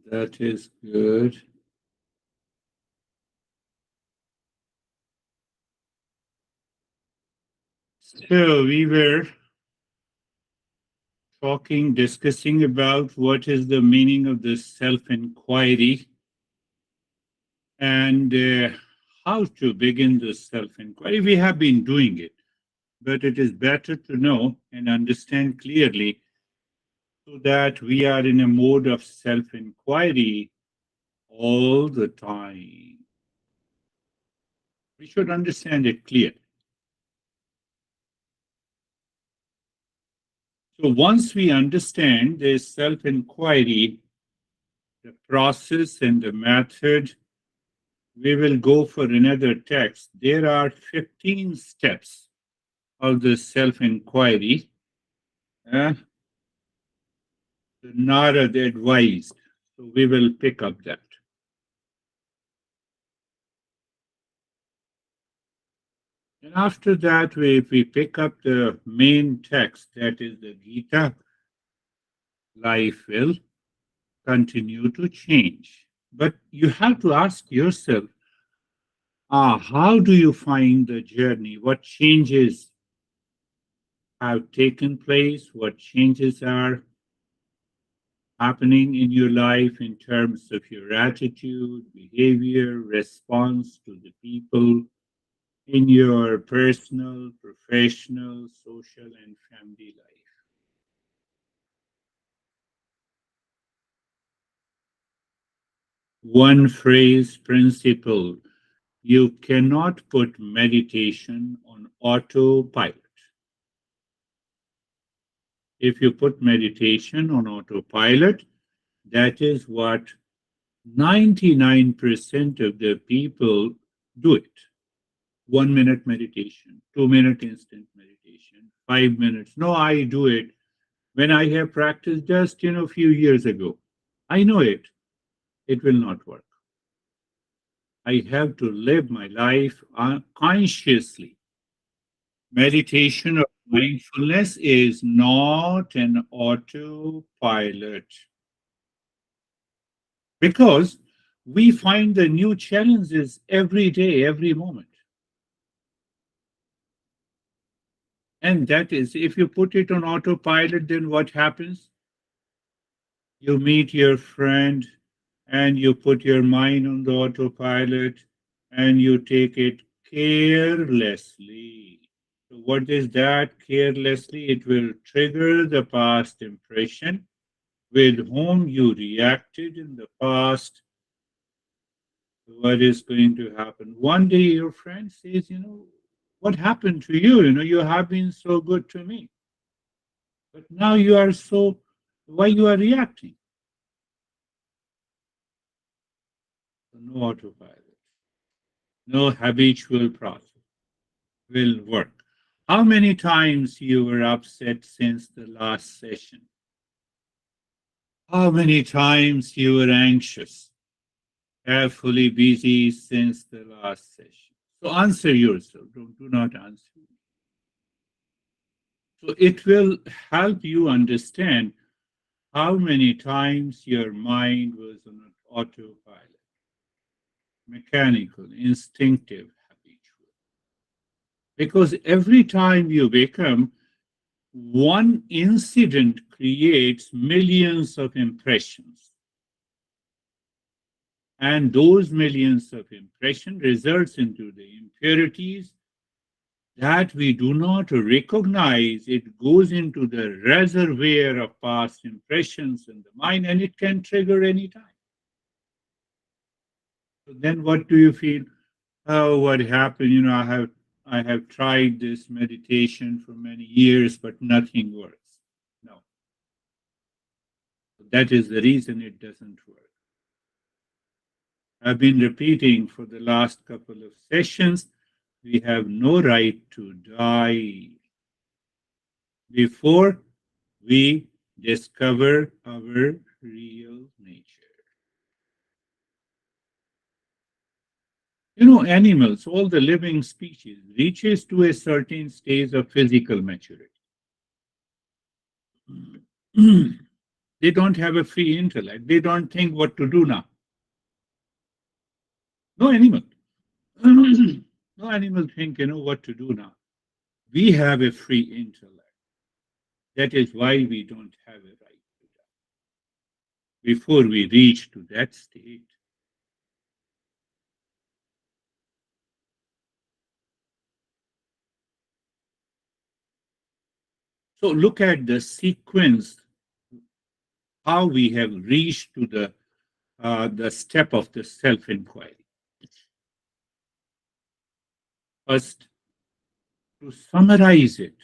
That is good. So we were discussing about what is the meaning of this self-inquiry and how to begin this self-inquiry. We have been doing it, but it is better to know and understand clearly so that we are in a mode of self-inquiry all the time. We should understand it clearly. So once we understand this self-inquiry, the process and the method, we will go for another text. There are 15 steps of the self-inquiry. Narad advised. So we will pick up that. And after that, if we pick up the main text, that is the Gita, life will continue to change. But you have to ask yourself, how do you find the journey? What changes have taken place? What changes are happening in your life in terms of your attitude, behavior, response to the people in your personal, professional, social, and family life? One phrase principle: you cannot put meditation on autopilot. If you put meditation on autopilot, that is what 99% of the people do it. 1 minute meditation, 2 minute instant meditation, 5 minutes. No, I do it when I have practiced just a few years ago. I know it. It will not work. I have to live my life consciously. Meditation or mindfulness is not an autopilot because we find the new challenges every day, every moment. And that is, if you put it on autopilot, then what happens? You meet your friend and you put your mind on the autopilot and you take it carelessly. So what is that carelessly? It will trigger the past impression with whom you reacted in the past. What is going to happen? One day your friend says, what happened to you? You have been so good to me. But now you are why you are reacting? No autopilot, no habitual process will work. How many times you were upset since the last session? How many times you were anxious, carefully busy since the last session? So answer yourself. Do not answer. So it will help you understand how many times your mind was on an autopilot, mechanical, instinctive, habitual. Because every time you become, one incident creates millions of impressions. And those millions of impressions results into the impurities that we do not recognize. It goes into the reservoir of past impressions in the mind, and it can trigger any time. So then what do you feel? Oh, what happened? I have tried this meditation for many years, but nothing works. No. That is the reason it doesn't work. I've been repeating for the last couple of sessions, we have no right to die before we discover our real nature. Animals, all the living species, reaches to a certain stage of physical maturity. They don't have a free intellect. They don't think what to do now. No animal. No animal think, what to do now. We have a free intellect. That is why we don't have a right to die. Before we reach to that state, so look at the sequence, how we have reached to the step of the self-inquiry. First, to summarize it,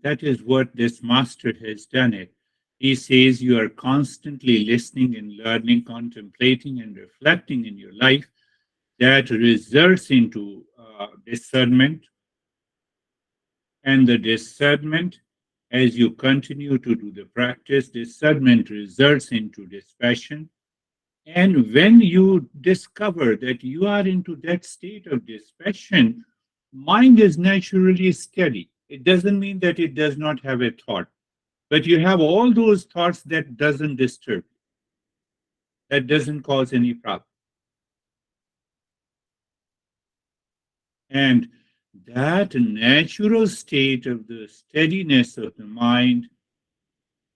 that is what this master has done it. He says you are constantly listening and learning, contemplating and reflecting in your life. That results into discernment, and the discernment, as you continue to do the practice, discernment results into dispassion. And when you discover that you are into that state of dispassion, mind is naturally steady. It doesn't mean that it does not have a thought, but you have all those thoughts that doesn't disturb, that doesn't cause any problem. And that natural state of the steadiness of the mind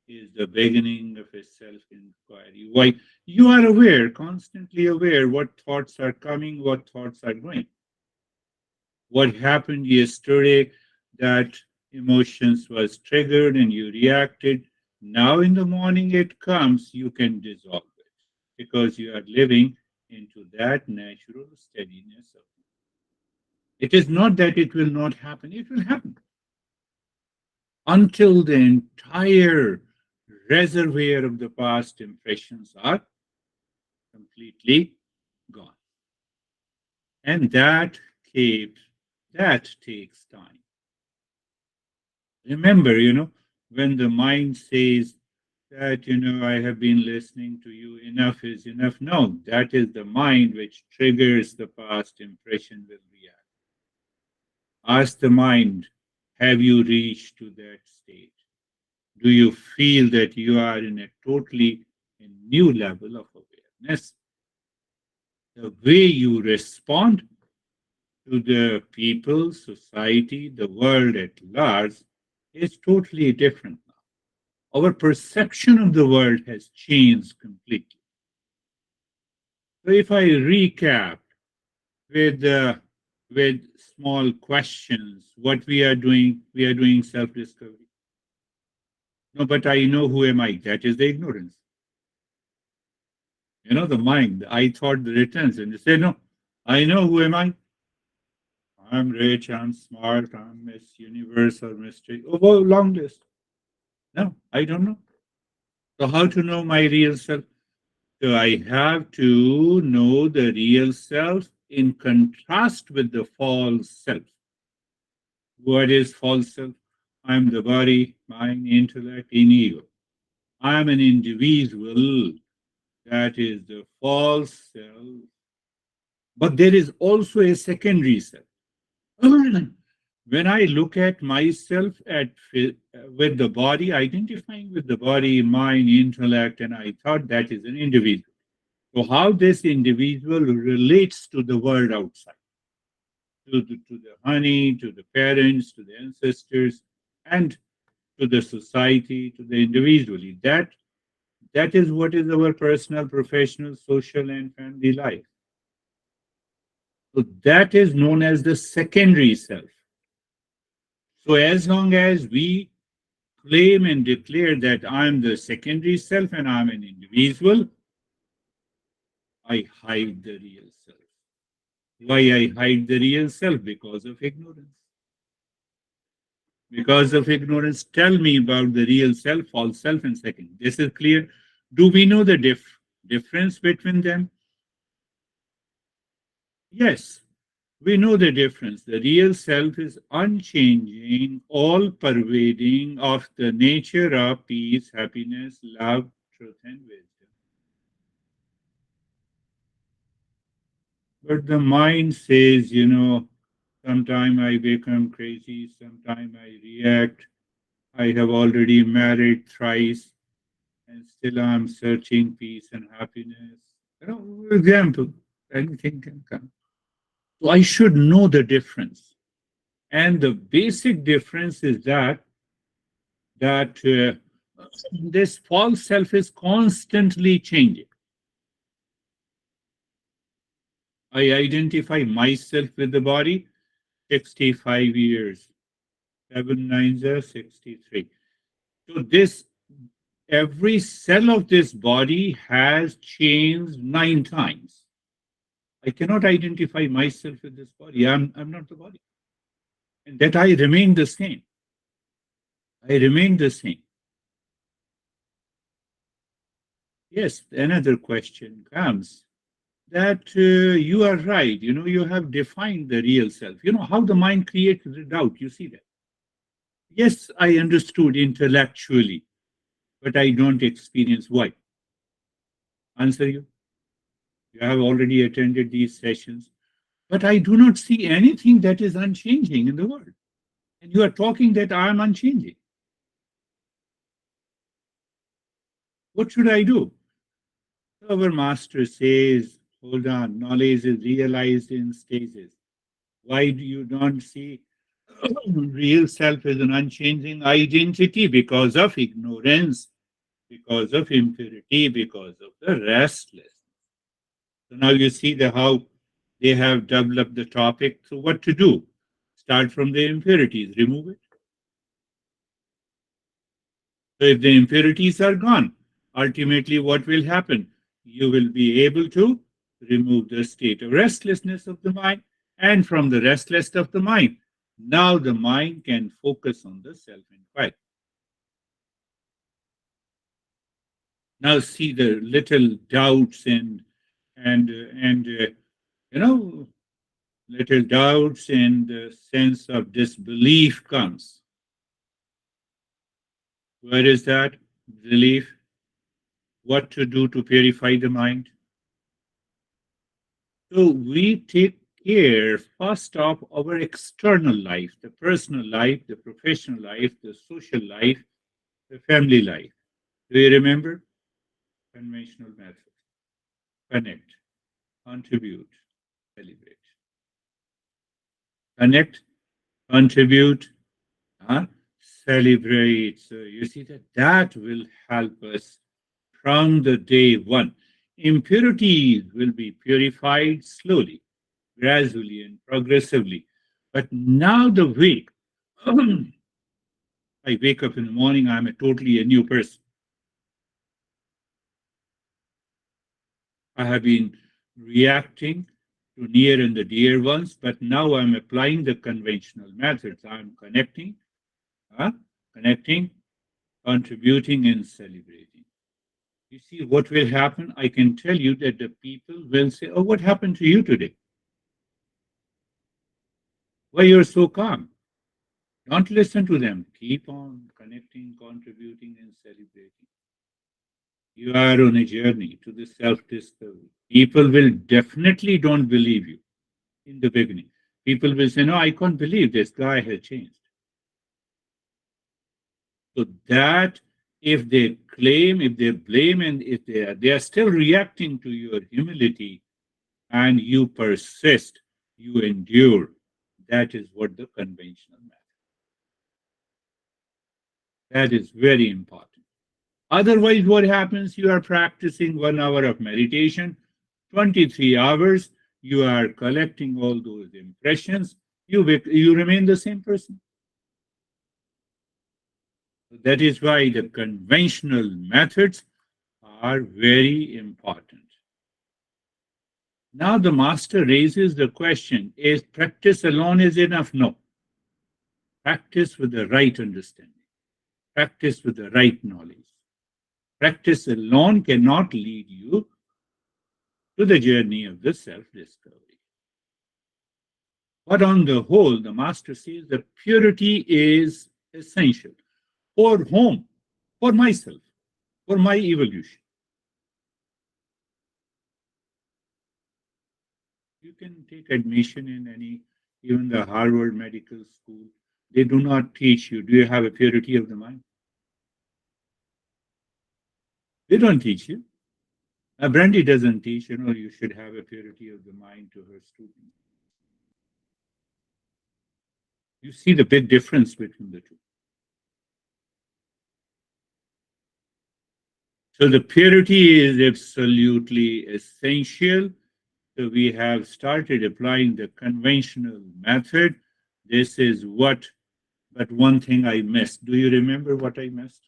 is the beginning of a self-inquiry. Why? You are aware, constantly aware what thoughts are coming, what thoughts are going. What happened yesterday, that emotions was triggered and you reacted. Now in the morning it comes, you can dissolve it because you are living into that natural steadiness of mind. It is not that it will not happen, it will happen until the entire reservoir of the past impressions are completely gone. And that takes time. Remember, when the mind says that, I have been listening to you, enough is enough. No, that is the mind which triggers the past impression will react. Ask the mind, have you reached to that state? Do you feel that you are in a totally a new level of awareness? The way you respond to the people, society, the world at large is totally different now. Our perception of the world has changed completely. So if I recap with with small questions, what we are doing self-discovery. No, but I know who am I. That is the ignorance. The mind. I thought the returns, and you say, no, I know who am I. I'm rich, I'm smart, I'm Miss Universe or Mystery. Oh, well, long list. No, I don't know. So how to know my real self? So I have to know the real self in contrast with the false self. What is false self? I'm the body, mind, intellect, and ego. I'm an individual. That is the false self. But there is also a secondary self. When I look at myself with the body, identifying with the body, mind, intellect, and I thought that is an individual. So how this individual relates to the world outside, to the honey, to the parents, to the ancestors, and to the society, to the individually. That is what is our personal, professional, social, and family life. So that is known as the secondary self. So as long as we claim and declare that I'm the secondary self and I'm an individual, I hide the real self. Why I hide the real self? Because of ignorance. Because of ignorance. Tell me about the real self, false self, and second. This is clear. Do we know the difference between them? Yes, we know the difference. The real self is unchanging, all pervading of the nature of peace, happiness, love, truth, and wisdom. But the mind says, sometime I become crazy, sometime I react. I have already married thrice. and still I'm searching peace and happiness. Example, anything can come. So I should know the difference. And the basic difference is that this false self is constantly changing. I identify myself with the body, 65 years, 7 9s are 63. So this every cell of this body has changed 9 times. I cannot identify myself with this body. I'm not the body. And that I remain the same. I remain the same. Yes, another question comes that you are right. You have defined the real self. How the mind creates the doubt. You see that. Yes, I understood intellectually, but I don't experience why. Answer you. You have already attended these sessions, but I do not see anything that is unchanging in the world. And you are talking that I am unchanging. What should I do? Our master says, hold on, knowledge is realized in stages. Why do you don't see real self as an unchanging identity? Because of ignorance, because of impurity, because of the restlessness. So now you see how they have developed the topic. So what to do? Start from the impurities, remove it. So if the impurities are gone, ultimately what will happen? You will be able to remove the state of restlessness of the mind, and from the restlessness of the mind, now the mind can focus on the self-inquiry. Now see the little doubts and you know little doubts and the sense of disbelief comes. Where is that belief? What to do to purify the mind? So we take care first of our external life, the personal life, the professional life, the social life, the family life. Do you remember? Conventional method. Connect, contribute, celebrate. Connect, contribute, uh, celebrate. So you see that will help us from the day one. Impurities will be purified slowly, gradually, and progressively. But now the way I wake up in the morning, I'm totally a new person. I have been reacting to near and the dear ones, but now I'm applying the conventional methods. I'm uh, connecting, contributing, and celebrating. You see what will happen? I can tell you that the people will say, "Oh, what happened to you today? Why you're so calm?" Don't listen to them. Keep on connecting, contributing, and celebrating. You are on a journey to the self-discovery. People will definitely don't believe you in the beginning. People will say, "No, I can't believe this guy has changed." So that if they claim, if they blame, and if they are still reacting to your humility and you persist, you endure. That is what the conventional method. That is very important. Otherwise, what happens? You are practicing 1 hour of meditation, 23 hours, you are collecting all those impressions, you remain the same person. That is why the conventional methods are very important. Now the master raises the question, is practice alone is enough? No. Practice with the right understanding. Practice with the right knowledge. Practice alone cannot lead you to the journey of the self-discovery. But on the whole, the master says that purity is essential for whom? For myself, for my evolution. You can take admission in even the Harvard Medical School. They do not teach you, do you have a purity of the mind? They don't teach you. Brandy doesn't teach, you should have a purity of the mind to her students. You see the big difference between the two. So the purity is absolutely essential. So we have started applying the conventional method. This is what, but one thing I missed. Do you remember what I missed?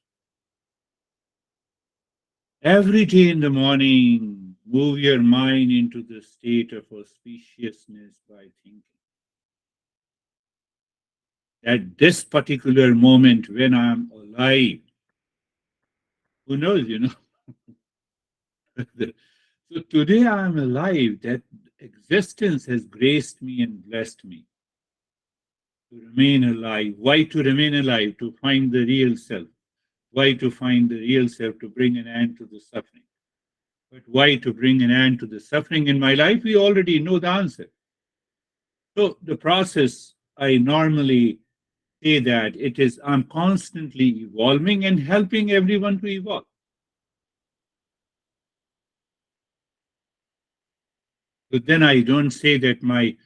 Every day in the morning, move your mind into the state of auspiciousness by thinking. At this particular moment when I'm alive, who knows, So today I'm alive, that existence has graced me and blessed me to remain alive. Why to remain alive? To find the real self. Why to find the real self? To bring an end to the suffering. But why to bring an end to the suffering in my life? We already know the answer. So the process, I normally say that it is I'm constantly evolving and helping everyone to evolve. So then I don't say that my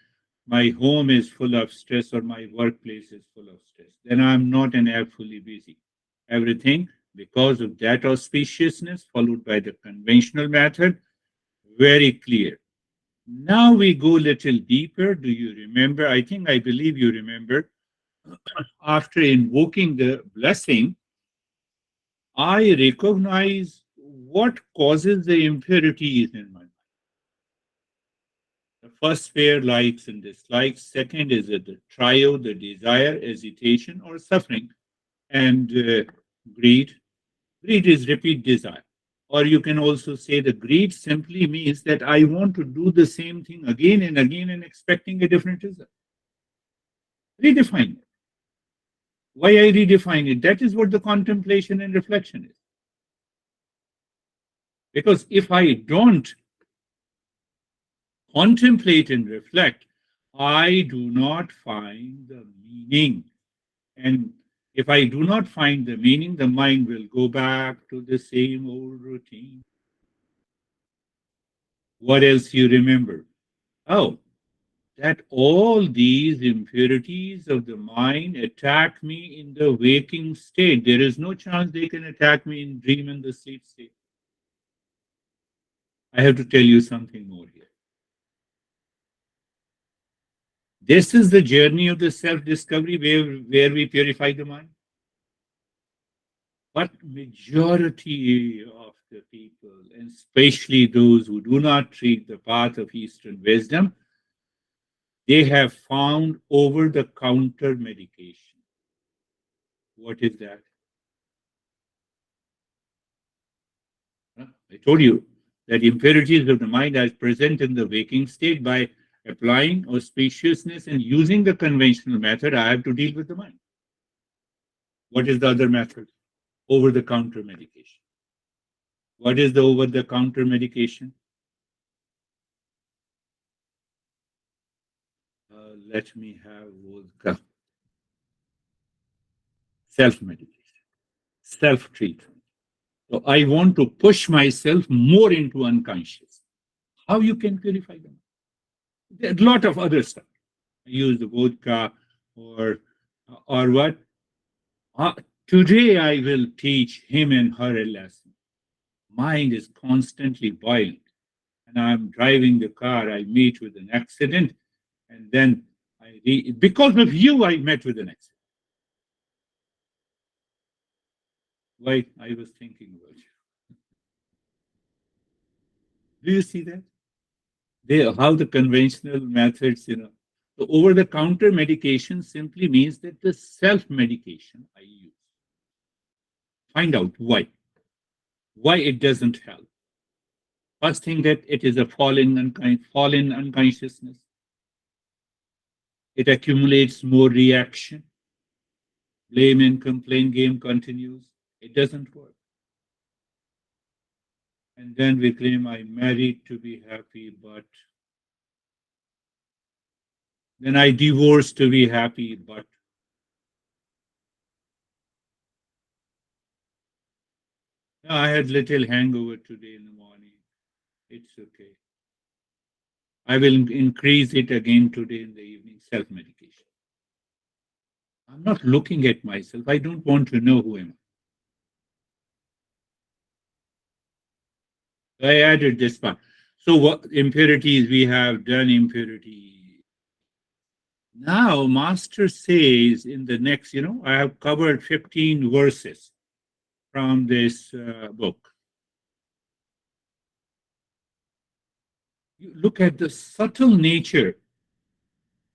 home is full of stress or my workplace is full of stress. Then I'm not an app fully busy. Everything because of that auspiciousness followed by the conventional method, very clear. Now we go a little deeper. Do you remember? I believe you remember. After invoking the blessing, I recognize what causes the impurities in my mind. The first pair, likes and dislikes. Second is the trio, the desire, hesitation, or suffering. And greed. Greed is repeat desire. Or you can also say the greed simply means that I want to do the same thing again and again and expecting a different result. Redefine it. Why I redefine it? That is what the contemplation and reflection is. Because if I don't contemplate and reflect, I do not find the meaning. And if I do not find the meaning, the mind will go back to the same old routine. What else you remember? Oh, that all these impurities of the mind attack me in the waking state. There is no chance they can attack me in dream and the sleep state. I have to tell you something more here. This is the journey of the self-discovery where we purify the mind. But majority of the people, and especially those who do not treat the path of Eastern wisdom, they have found over-the-counter medication. What is that? I told you that impurities of the mind are present in the waking state. By applying auspiciousness and using the conventional method, I have to deal with the mind. What is the other method? Over-the-counter medication. What is the over-the-counter medication? Let me have vodka. Self-medication, self-treatment. So I want to push myself more into unconscious. How you can purify them? There are a lot of other stuff. I use the vodka or what? Uh, Today I will teach him and her a lesson. Mind is constantly boiling. And I'm driving the car, I meet with an accident, and then because of you, I met with an accident. Why? I was thinking about you. Do you see that? How the conventional methods, the over-the-counter medication simply means that the self-medication I use. Find out why it doesn't help. First thing that it is a fallen unconsciousness. It accumulates more reaction. Blame and complain game continues. It doesn't work. And then we claim I'm married to be happy, but then I divorced to be happy, but No, I had little hangover today in the morning. It's okay. I will increase it again today in the evening, self-medication. I'm not looking at myself. I don't want to know who am I. I added this part. So what impurities we have done impurity. Now Master says in the next, I have covered 15 verses from this book. You look at the subtle nature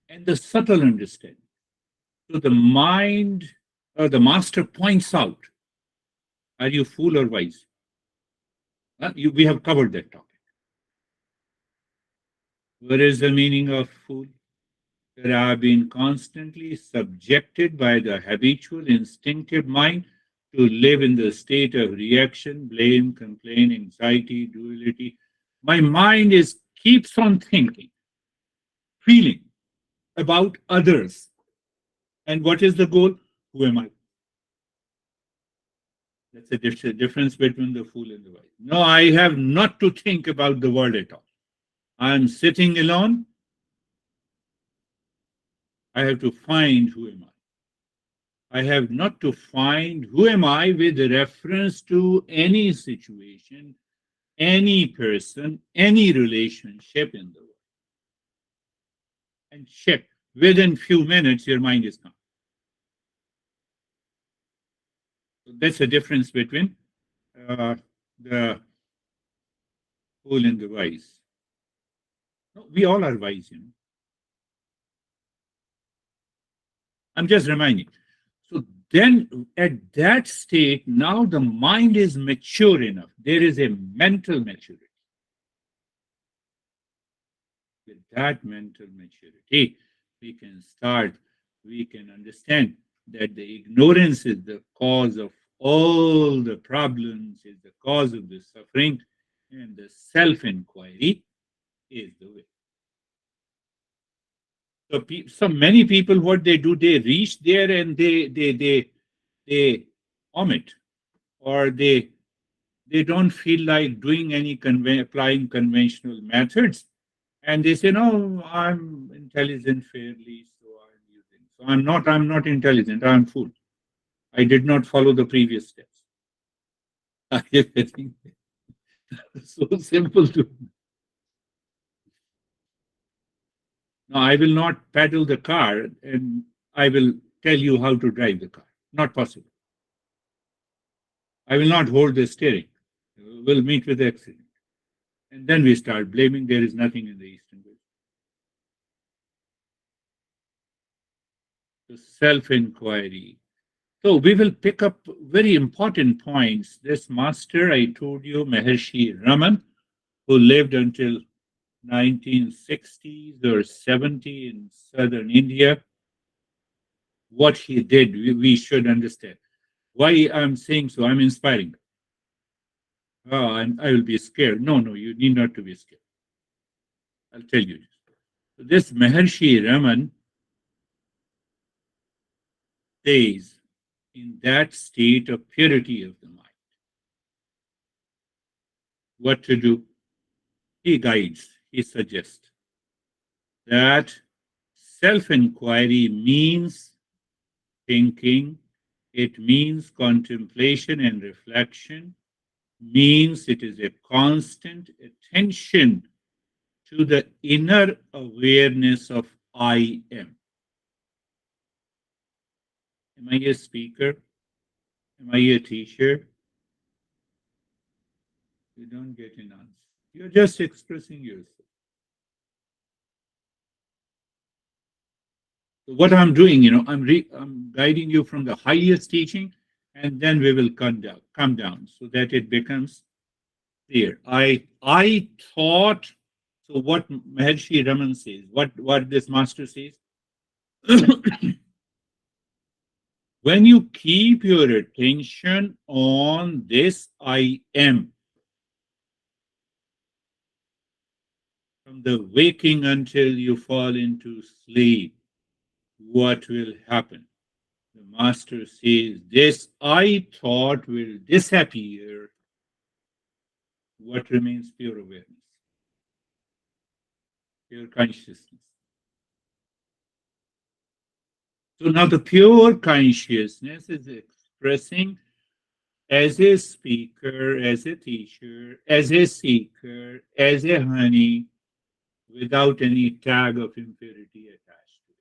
and the subtle understanding. So the mind, or the Master points out, are you fool or wise? We have covered that topic. What is the meaning of fool? That I have been constantly subjected by the habitual instinctive mind to live in the state of reaction, blame, complaint, anxiety, duality. My mind is keeps on thinking, feeling about others. And what is the goal? Who am I? That's a difference between the fool and the wise. No, I have not to think about the world at all. I'm sitting alone. I have to find who am I. I have not to find who am I with reference to any situation, any person, any relationship in the world. And check, within few minutes, your mind is gone. So that's the difference between the fool and the wise. No, we all are wise. I'm just reminding. So then at that state, now the mind is mature enough. There is a mental maturity. With that mental maturity, we can understand that the ignorance is the cause of all the problems, is the cause of the suffering, and the self-inquiry is the way. So many people, what they do, they reach there and they omit, or they don't feel like doing any applying conventional methods, and they say, no, I'm intelligent fairly, so I'm using. So I'm not intelligent, I'm fool. I did not follow the previous steps. I think it's so simple to. No, I will not paddle the car and I will tell you how to drive the car. Not possible. I will not hold the steering. We'll meet with the accident. And then we start blaming there is nothing in the Eastern way. So self-inquiry. So we will pick up very important points. This master, I told you, Maharshi Raman, who lived until 1960s or 70 in southern India. What he did, we should understand. Why I'm saying so, I'm inspiring. Oh, I will be scared. No, no, you need not to be scared. I'll tell you. This Maharshi Raman stays in that state of purity of the mind. What to do? He guides, he suggests that self inquiry means thinking, it means contemplation and reflection, means it is a constant attention to the inner awareness of I am. Am I a speaker? Am I a teacher? You don't get an answer. You're just expressing yourself. So what I'm doing, I'm guiding you from the highest teaching, and then we will come down so that it becomes clear. I thought. So what Maharshi Raman says, what this master says, when you keep your attention on this I am, from the waking until you fall into sleep, what will happen? The master says, this I thought will disappear what remains? Pure awareness, pure consciousness. So now the pure consciousness is expressing as a speaker, as a teacher, as a seeker, as a honey, without any tag of impurity attached to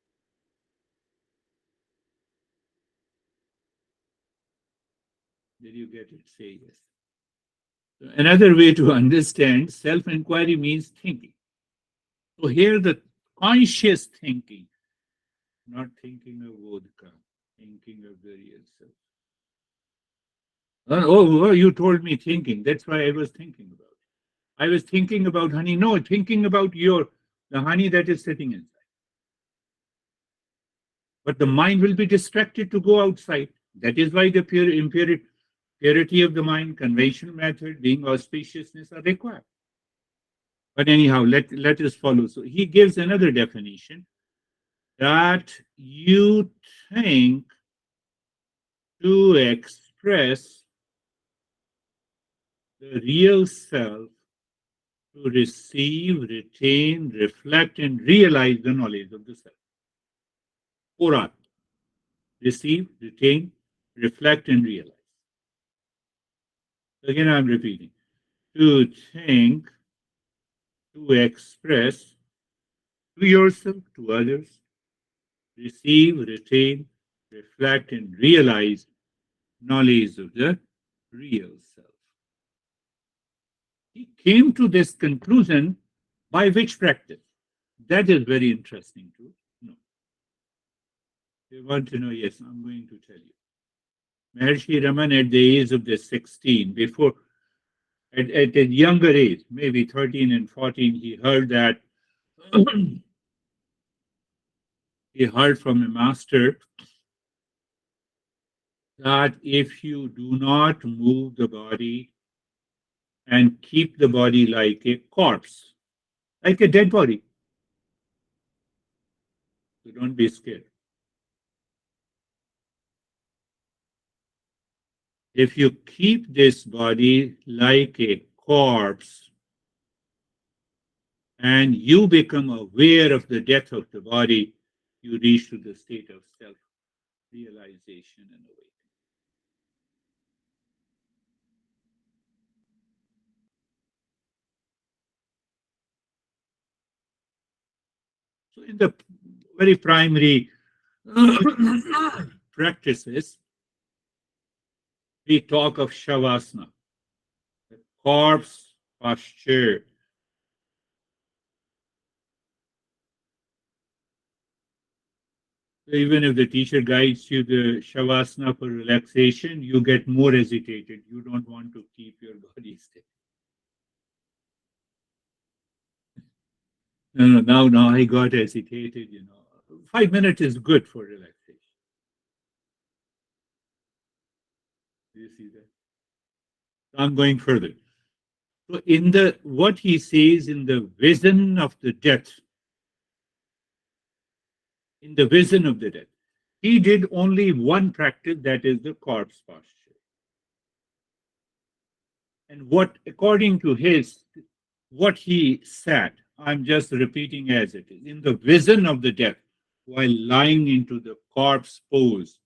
it. Did you get it? Say yes. So another way to understand self-inquiry means thinking. So here the conscious thinking, not thinking of vodka, thinking of the real self. Oh, you told me thinking. That's why I was thinking about it. I was thinking about honey. No, thinking about the honey that is sitting inside. But the mind will be distracted to go outside. That is why the purity of the mind, conventional method, being auspiciousness are required. But anyhow, let us follow. So he gives another definition that you think to express the real self, to receive, retain, reflect, and realize the knowledge of the self. 4R. Receive, retain, reflect, and realize. Again, I'm repeating. To think, to express to yourself, to others, receive, retain, reflect, and realize knowledge of the real self. He came to this conclusion by which practice? That is very interesting to know. If you want to know, yes, I'm going to tell you. Maharshi Raman, at the age of the 16, before, at a younger age, maybe 13 and 14, he heard that he heard from a master that if you do not move the body and keep the body like a corpse, like a dead body, so don't be scared. If you keep this body like a corpse and you become aware of the death of the body, you reach to the state of self-realization and awakening. So in the very primary practices, we talk of shavasana, the corpse posture. So even if the teacher guides you the shavasana for relaxation, you get more agitated. You don't want to keep your body still. No, now I got agitated, 5 minutes is good for relaxation. Do you see that? I'm going further. So what he says in the vision of the death, he did only one practice, that is the corpse posture. And according to what he said, I'm just repeating as it is, in the vision of the death, while lying into the corpse pose.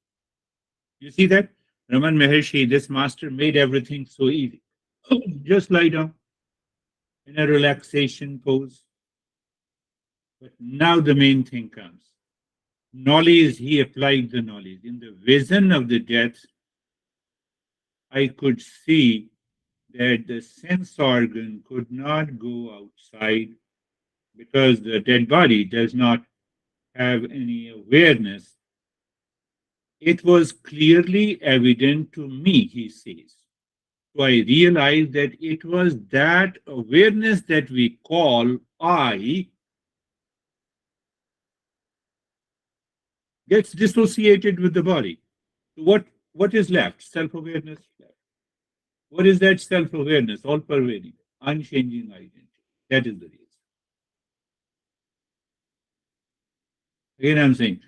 You see that? Raman Maharshi, this master, made everything so easy. Just lie down in a relaxation pose. But now the main thing comes. Knowledge, he applied the knowledge. In the vision of the death, I could see that the sense organ could not go outside because the dead body does not have any awareness. It was clearly evident to me, he says. So I realized that it was that awareness that we call I gets dissociated with the body. So what is left? Self-awareness left. What is that self-awareness? All-pervading, unchanging identity. That is the reason. Again, I'm saying,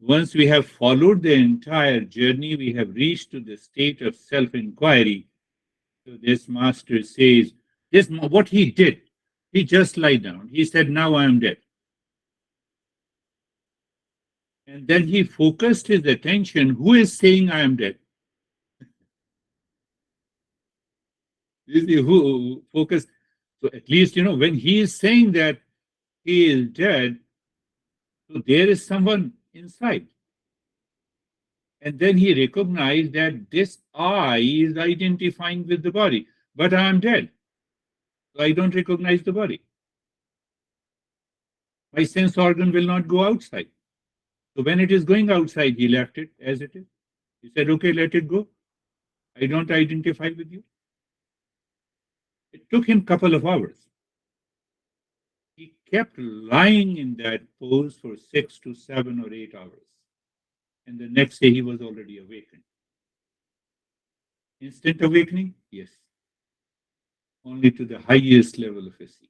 once we have followed the entire journey, we have reached to the state of self-inquiry. So this master says, This what he did. He just lied down. He said, "Now I am dead." And then he focused his attention. Who is saying I am dead? Who focused? So at least, when he is saying that he is dead, so there is someone inside. And then he recognized that this I is identifying with the body, but I am dead. So I don't recognize the body. My sense organ will not go outside. So when it is going outside, he left it as it is. He said, okay, let it go. I don't identify with you. It took him a couple of hours. He kept lying in that pose for 6 to 7 or 8 hours. And the next day he was already awakened. Instant awakening? Yes. Only to the highest level of a seeker.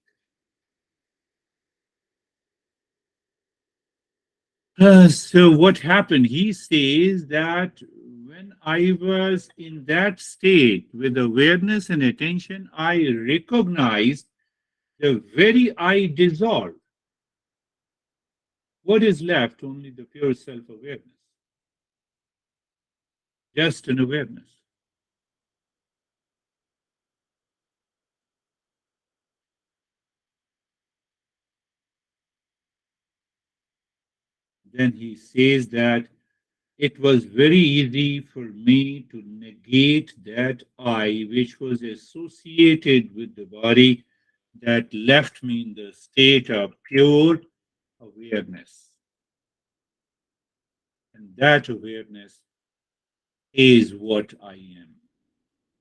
So what happened? He says that when I was in that state with awareness and attention, I recognized the very I dissolved. What is left? Only the pure self-awareness. Just an awareness. Then he says that it was very easy for me to negate that I, which was associated with the body, that left me in the state of pure awareness. And that awareness is what I am.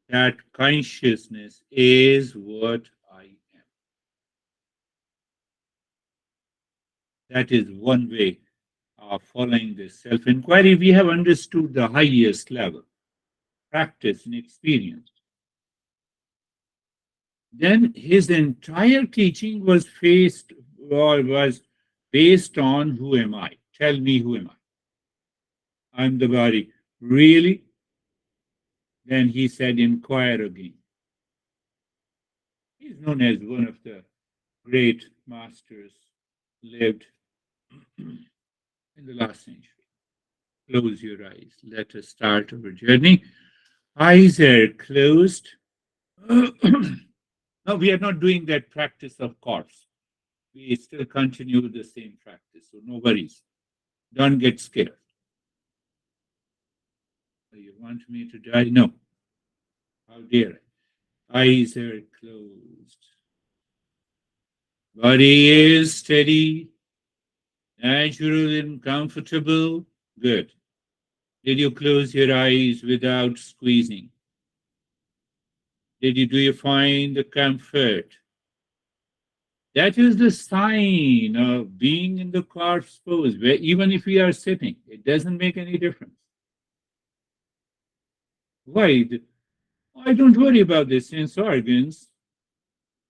That consciousness is what I am. That is one way of following this self inquiry. We have understood the highest level, practice and experience. Then his entire teaching was based on who am I? Tell me who am I? I'm the body. Really? Then he said, inquire again. He's known as one of the great masters lived in the last century. Close your eyes. Let us start our journey. Eyes are closed. No, we are not doing that practice of course. We still continue the same practice, so no worries. Don't get scared. You want me to die? No. How dare I? Eyes are closed. Body is steady, natural and comfortable. Good. Did you close your eyes without squeezing? Do you find the comfort? That is the sign of being in the corpse pose, where even if we are sitting, it doesn't make any difference. Why? I don't worry about the sense organs.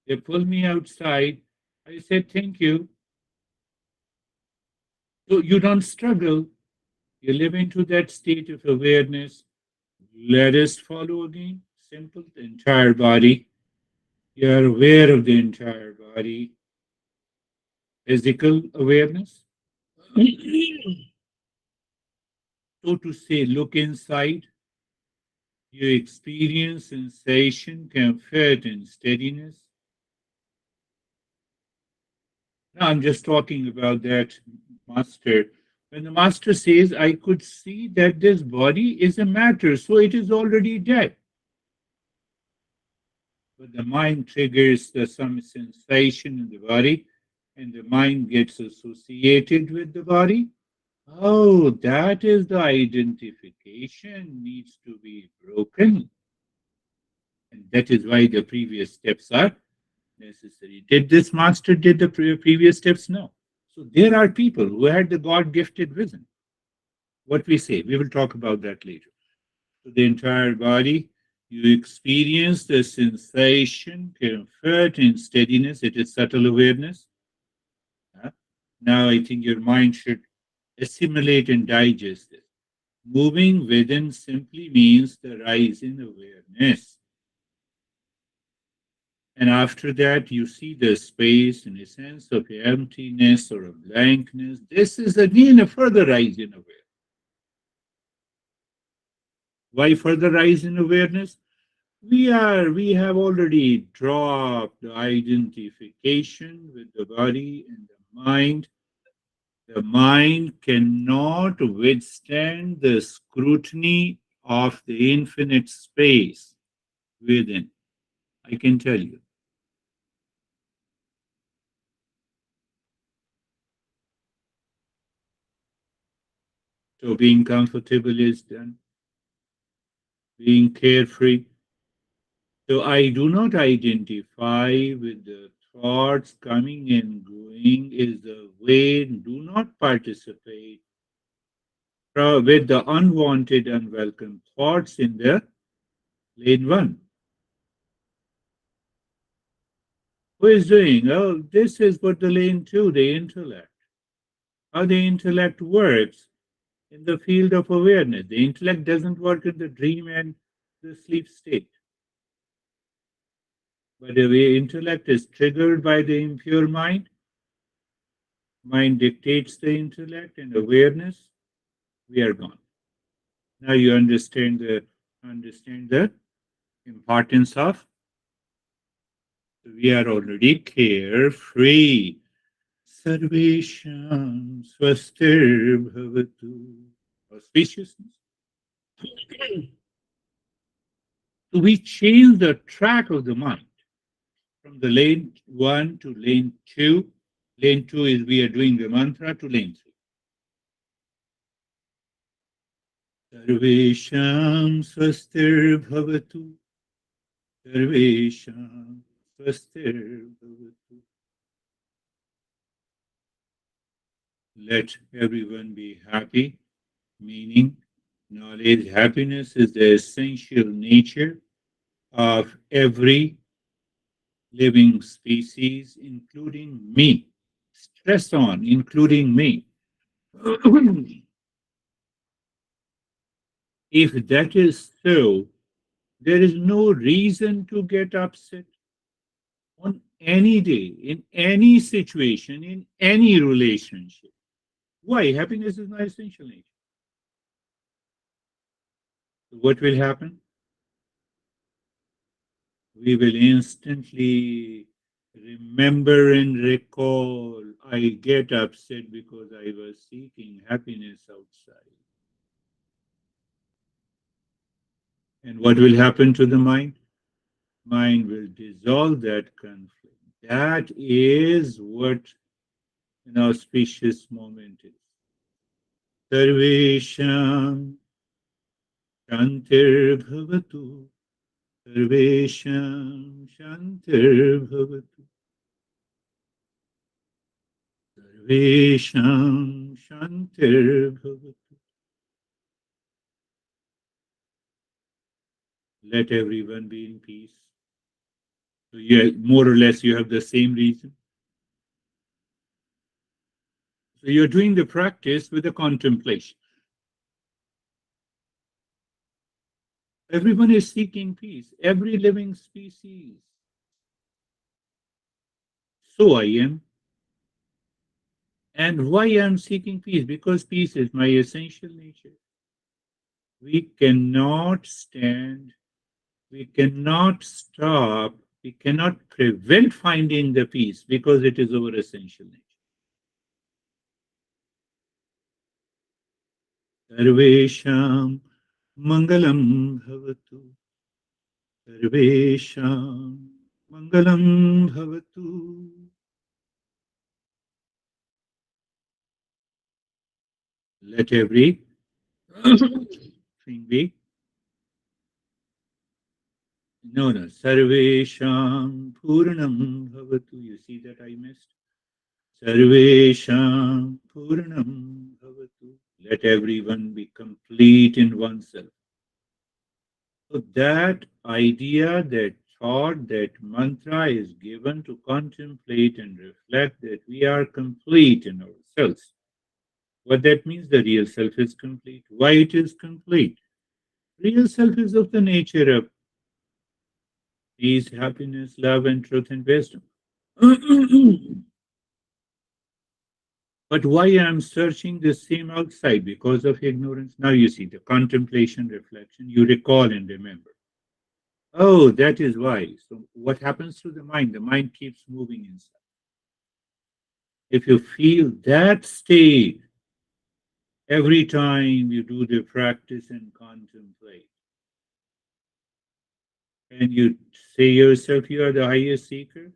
They pull me outside. I said, thank you. So you don't struggle. You live into that state of awareness. Let us follow again. Simple, the entire body. You are aware of the entire body. Physical awareness. So to say, look inside. You experience sensation, comfort, and steadiness. Now I'm just talking about that master. When the master says, I could see that this body is a matter, so it is already dead. But the mind triggers some sensation in the body, and the mind gets associated with the body. Oh, that is the identification needs to be broken. And that is why the previous steps are necessary. Did this master did the previous steps? No. So there are people who had the God gifted vision. What we say, we will talk about that later. So the entire body, you experience the sensation, comfort, and steadiness. It is subtle awareness. Now I think your mind should assimilate and digest this. Moving within simply means the rise in awareness. And after that, you see the space and a sense of emptiness or a blankness. This is again a further rise in awareness. Why further rise in awareness? We have already dropped the identification with the body and the mind. The mind cannot withstand the scrutiny of the infinite space within. I can tell you. So being comfortable is done, being carefree. So I do not identify with the thoughts coming and going is the way. Do not participate with the unwanted, unwelcome thoughts in the lane one. Who is doing? Oh, this is what the lane two, the intellect. How the intellect works in the field of awareness. The intellect doesn't work in the dream and the sleep state. But the way intellect is triggered by the impure mind dictates the intellect and awareness, we are gone. Now you understand the importance of we are already carefree. Sarvesham swastir bhavatu. Auspiciousness. So we change the track of the mind from the lane one to lane two. Lane two is we are doing the mantra to lane three. Sarvesham swastir bhavatu. Sarvesham swastir bhavatu. Let everyone be happy, meaning knowledge, happiness is the essential nature of every living species, including me. Stress on, including me. If that is so, there is no reason to get upset on any day, in any situation, in any relationship. Why? Happiness is my essential nature. What will happen? We will instantly remember and recall. I get upset because I was seeking happiness outside. And what will happen to the mind? Mind will dissolve that conflict. That is what an auspicious moment is. Sarvesham Shantir Bhavatu. Sarvesham Shantir Bhavatu. Sarvesham Shantir Bhavatu. Let everyone be in peace. So more or less you have the same reason. So you're doing the practice with the contemplation. Everyone is seeking peace, every living species. So I am. And why I'm seeking peace? Because peace is my essential nature. We cannot stand, we cannot stop, we cannot prevent finding the peace because it is our essential nature. Sarvesham Mangalam Bhavatu. Sarvesham Mangalam Bhavatu. Let every thing be. No, no. Sarvesham Purnam Bhavatu. You see that I missed? Sarvesham Purnam Bhavatu. Let everyone be complete in oneself. So that idea, that thought, that mantra is given to contemplate and reflect that we are complete in ourselves. What that means, the real self is complete. Why it is complete? Real self is of the nature of peace, happiness, love, and truth and wisdom. But why I'm searching the same outside? Because of ignorance. Now you see the contemplation, reflection, you recall and remember. Oh, that is why. So what happens to the mind? The mind keeps moving inside. If you feel that state every time you do the practice and contemplate, and you say yourself you are the highest seeker,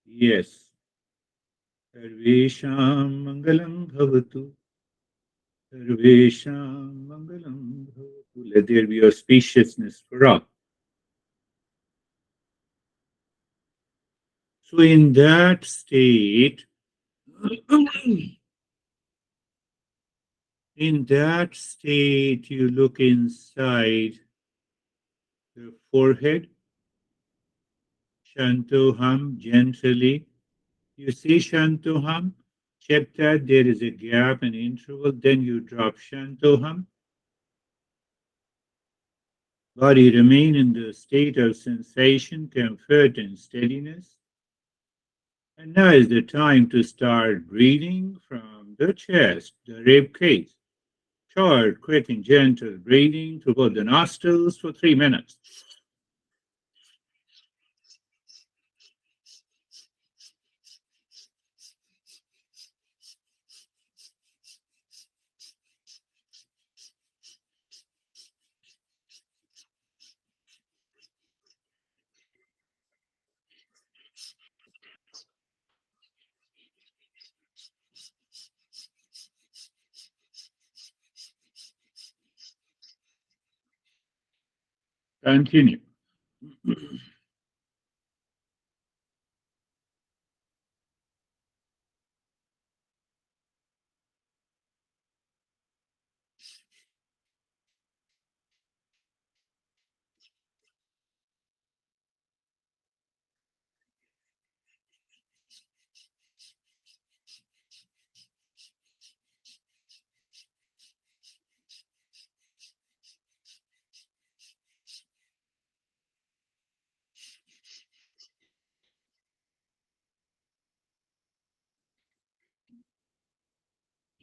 yes. Sarvesham Mangalam Bhavatu. Sarvesham Mangalam Bhavatu. Let there be auspiciousness for all. So, in that state, you look inside the forehead, Shantoham, gently. You see Shantoham, check that there is a gap, an interval, then you drop Shantoham. Body remain in the state of sensation, comfort, and steadiness. And now is the time to start breathing from the chest, the rib cage. Short, quick, and gentle breathing through both the nostrils for 3 minutes. Continue.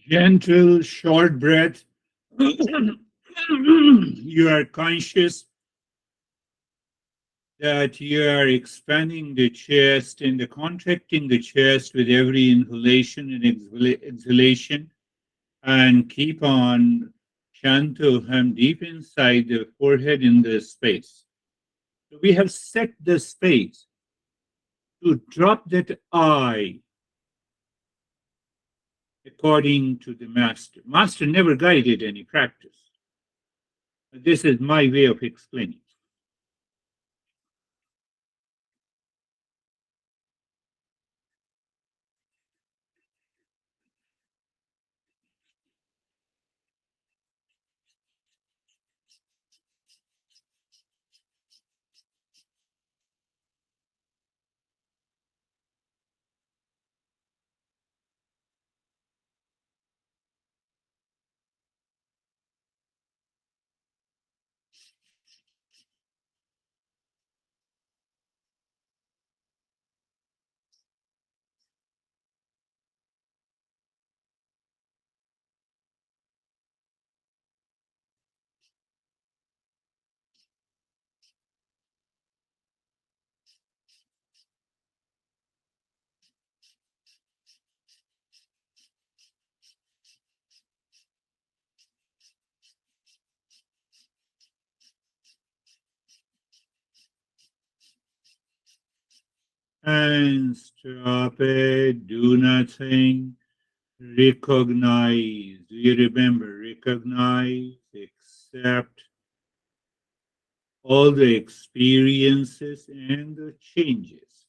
Gentle, short breath. You are conscious that you are expanding the chest and contracting the chest with every inhalation and exhalation, and keep on Shantoham deep inside the forehead in the space. So we have set the space to drop that I according to the master. Master never guided any practice. This is my way of explaining. And stop it, do nothing, recognize. Do you remember? Recognize, accept all the experiences and the changes.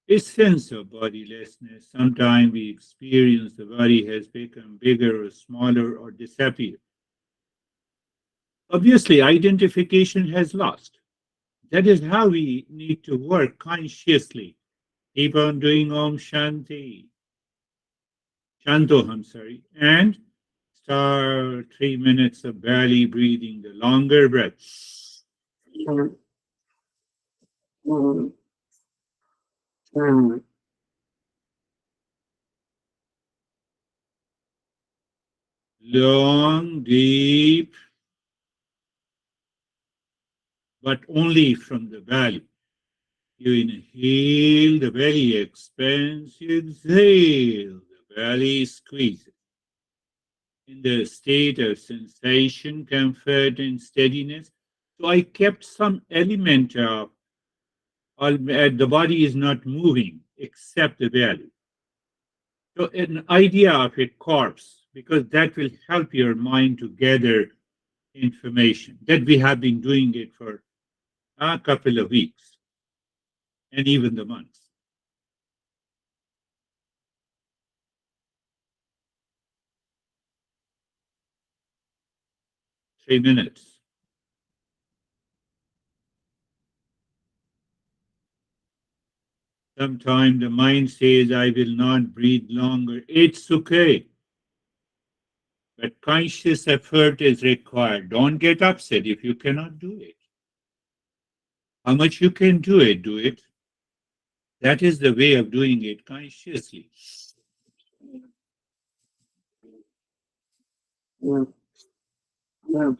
A sense of bodilessness. Sometimes we experience the body has become bigger or smaller or disappeared. Obviously, identification has lost. That is how we need to work consciously. Keep on doing Om Shanti, Shantoham, sorry, and start 3 minutes of belly breathing, the longer breath. mm, mm, mm. Long, deep, but only from the belly. You inhale, the belly expands. You exhale, the belly squeezes. In the state of sensation, comfort, and steadiness. So I kept some element of the body is not moving except the belly. So an idea of a corpse, because that will help your mind to gather information. That we have been doing it for a couple of weeks and even the months. 3 minutes. Sometimes the mind says, I will not breathe longer. It's okay. But conscious effort is required. Don't get upset if you cannot do it. How much you can do it, do it. That is the way of doing it consciously. Mm, mm.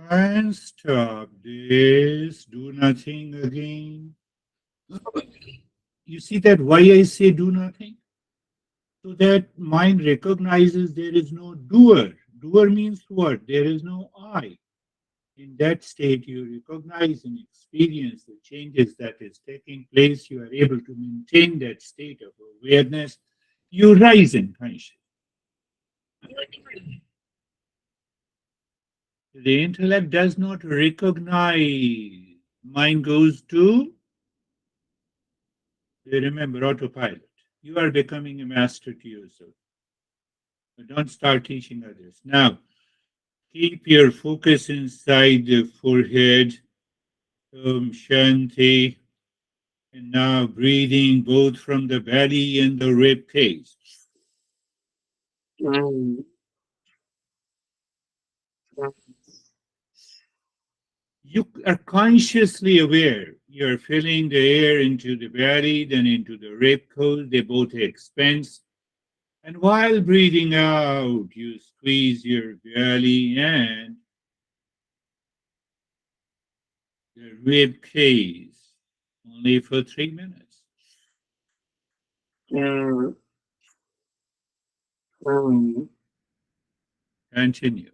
And stop this. Do nothing again. You see that why I say do nothing? So that mind recognizes there is no doer. Doer means what? There is no I. In that state, you recognize and experience the changes that is taking place. You are able to maintain that state of awareness. You rise in consciousness. The intellect does not recognize. Mind goes to, remember, autopilot. You are becoming a master to yourself. But don't start teaching others. Now, keep your focus inside the forehead. Shanti. And now breathing both from the belly and the rib cage. Mm, mm, You are consciously aware. You're filling the air into the belly, then into the rib cage. They both expand. And while breathing out, you squeeze your belly and the rib cage only for 3 minutes. mm, mm. Continue.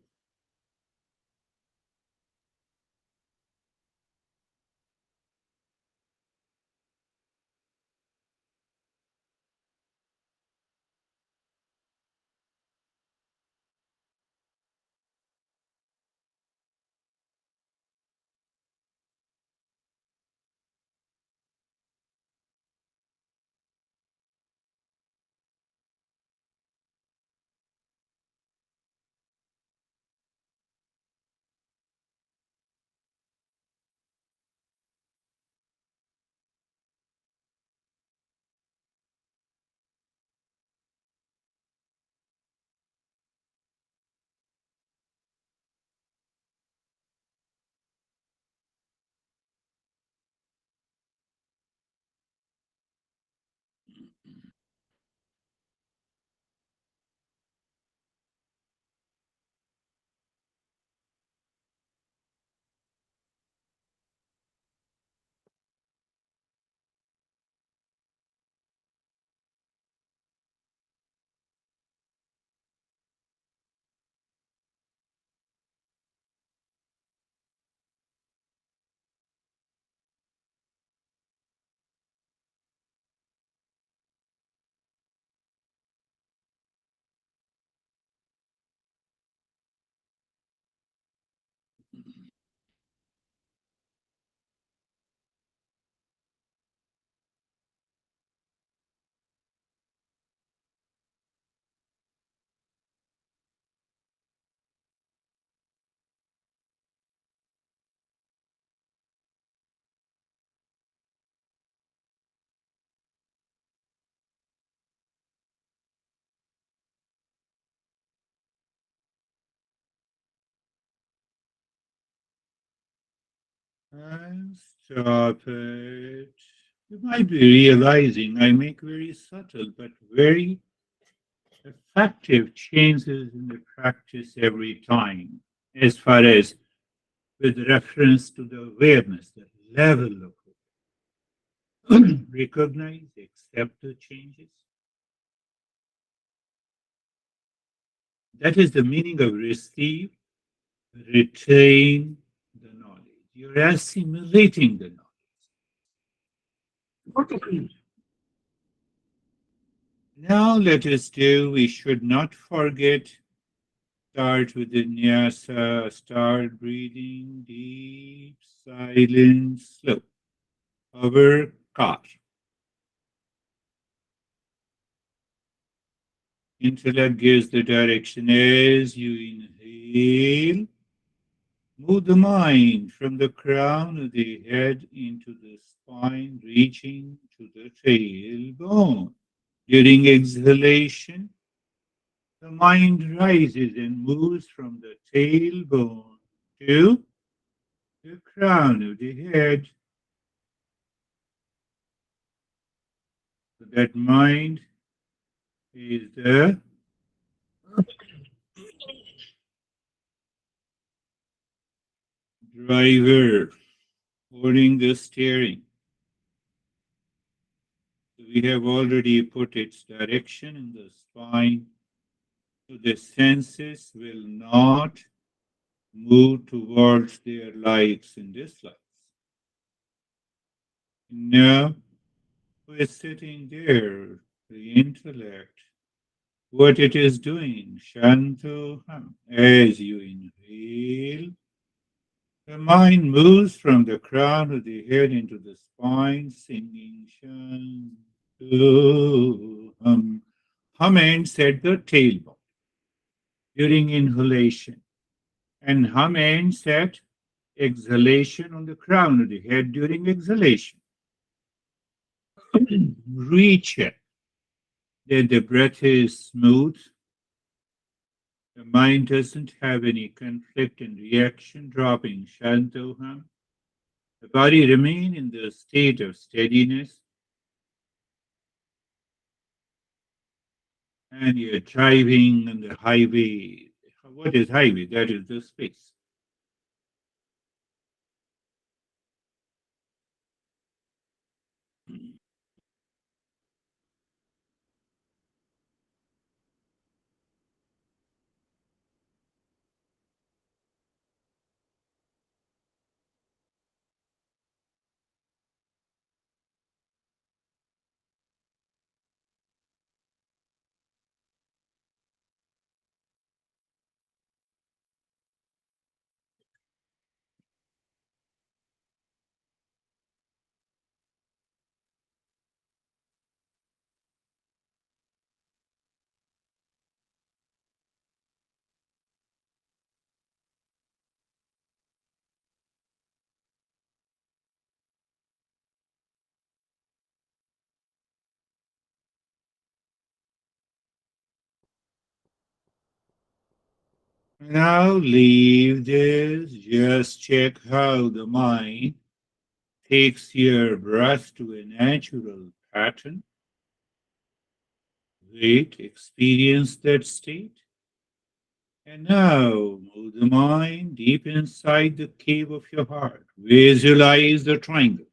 And stop it. You might be realizing I make very subtle but very effective changes in the practice every time, as far as with reference to the awareness, the level of recognize, accept the changes. That is the meaning of receive, retain the knowledge. You're assimilating the knowledge. Now let us do, we should not forget, start with the nyasa, start breathing deep, silent, slow. Hover, car. Intellect gives the direction as you inhale. Move the mind from the crown of the head into the spine, reaching to the tailbone. During exhalation, the mind rises and moves from the tailbone to the crown of the head. So that mind is the driver holding the steering. So we have already put its direction in the spine. So the senses will not move towards their likes and dislikes. Now we're sitting there, the intellect, what it is doing, Shantoham. As you inhale, the mind moves from the crown of the head into the spine, singing Shantoham. Hum ends at the tailbone during inhalation, and hum ends at exhalation on the crown of the head during exhalation. Recheck that the breath is smooth, the mind doesn't have any conflict and reaction, dropping Shantoham. The body remain in the state of steadiness, and you're driving on the highway. What is highway? That is the space. Now leave this, just check how the mind takes your breath to a natural pattern. Wait, experience that state. And now move the mind deep inside the cave of your heart. Visualize the triangle.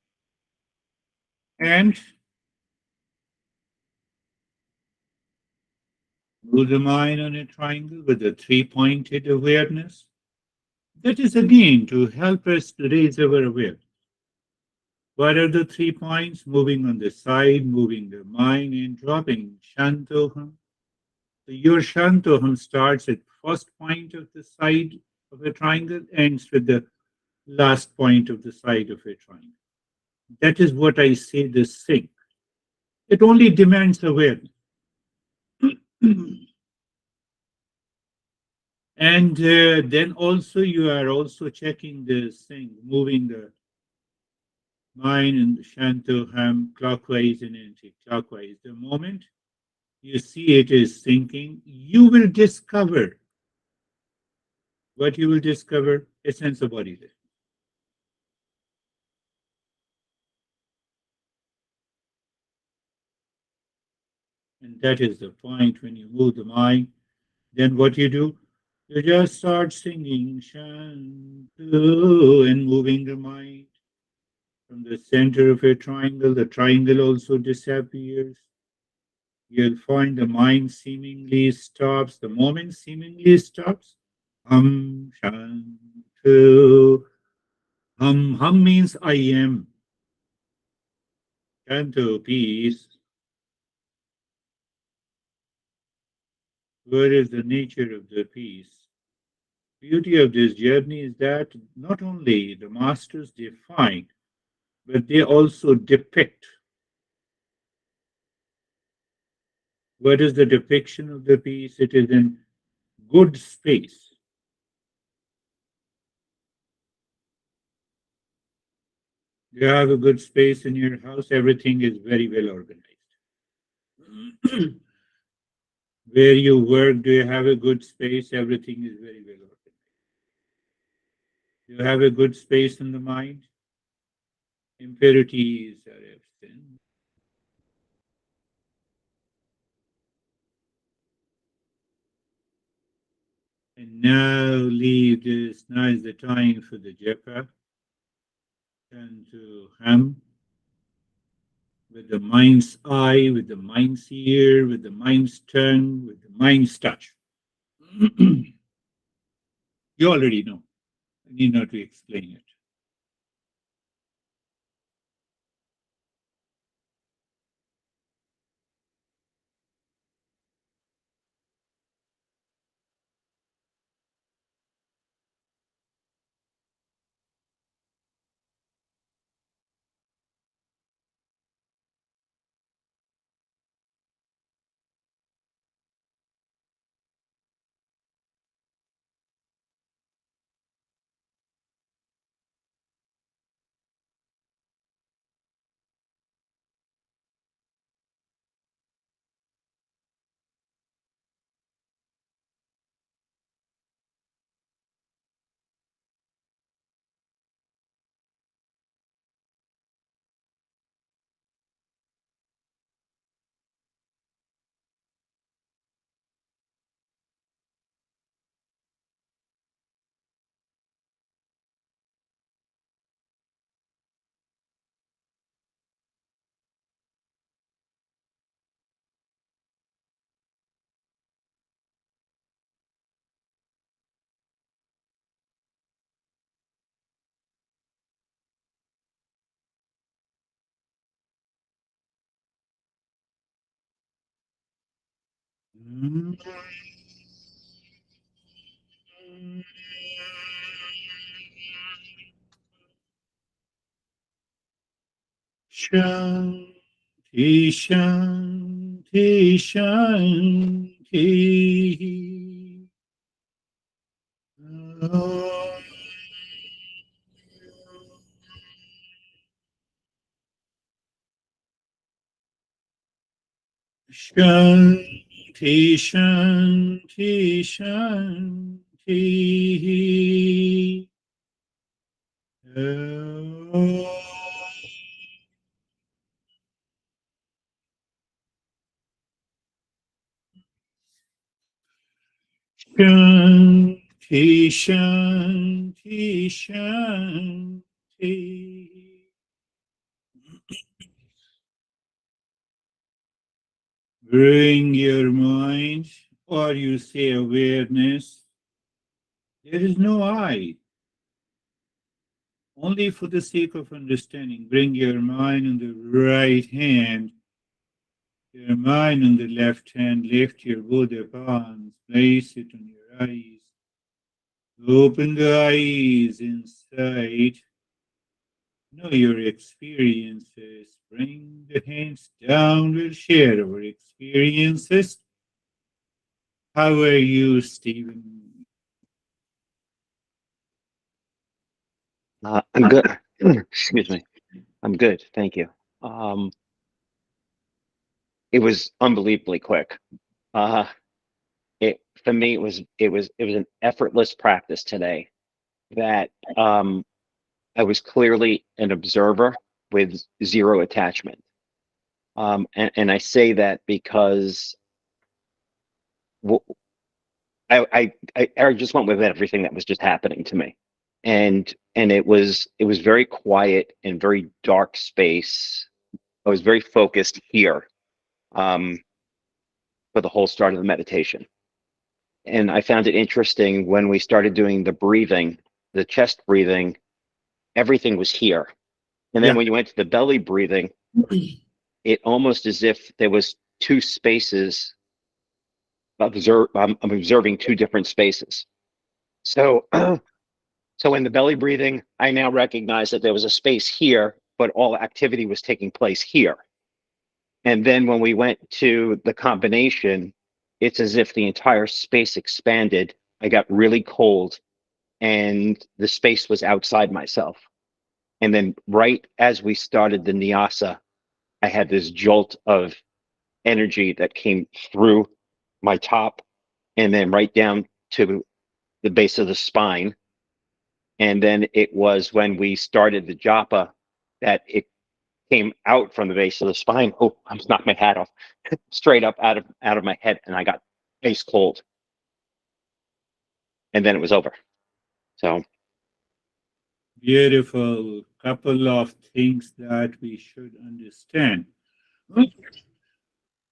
And move the mind on a triangle with a three-pointed awareness. That is again to help us to raise our awareness. What are the 3 points? Moving on the side, moving the mind, and dropping Shantoham. So your Shantoham starts at first point of the side of a triangle, ends with the last point of the side of a triangle. That is what I say the sync. It only demands awareness. And then also you are also checking the sync, moving the mind and Shantoham clockwise and anti-clockwise. The moment you see it is sinking, you will discover what you will discover, a sense of bodilessness. And that is the point. When you move the mind, then what you do? You just start singing Shantu and moving the mind from the center of a triangle. The triangle also disappears. You'll find the mind seemingly stops. The moment seemingly stops, Shantu. Hum means I am. Shantu, peace. What is the nature of the peace? Beauty of this journey is that not only the masters define, but they also depict. What is the depiction of the peace? It is in good space. You have a good space in your house, everything is very well organized. Where you work, do you have a good space? Everything is very well organized. You have a good space in the mind? Impurities are absent. And now leave this. Now is the time for the japa. Turn to Ham with the mind's eye, with the mind's ear, with the mind's tongue, with the mind's touch. You already know. I need not to explain it. Shanti, Shanti, Shanti. Om. Shanti, Shanti, Shanti. Om. Shanti, Shanti, Shanti. Bring your mind, or you say awareness. There is no I. Only for the sake of understanding, bring your mind on the right hand, your mind on the left hand, lift your both your palms, place it on your eyes. Open the eyes inside. Know your experiences. Bring the hands down. We'll share our experiences. How are you, Stephen? I'm good. Excuse me. I'm good. Thank you. Um, it was unbelievably quick. Uh, it for me, it was an effortless practice today that I was clearly an observer with zero attachment. And I say that because Eric just went with everything that was just happening to me, and it was very quiet and very dark space. I was very focused here for the whole start of the meditation, and I found it interesting when we started doing the breathing, the chest breathing. Everything was here, and then Yeah. when you went to the belly breathing, it almost as if there was two spaces. I'm observing two different spaces. So, so in the belly breathing, I now recognize that there was a space here, but all activity was taking place here. And then when we went to the combination, it's as if the entire space expanded. I got really cold, and the space was outside myself. And then right as we started the nyasa, I had this jolt of energy that came through my top and then right down to the base of the spine. And then it was when we started the japa that it came out from the base of the spine. Oh, I almost knocked my hat off, straight up out of my head, and I got ice cold. And then it was over. So Beautiful. Couple of things that we should understand.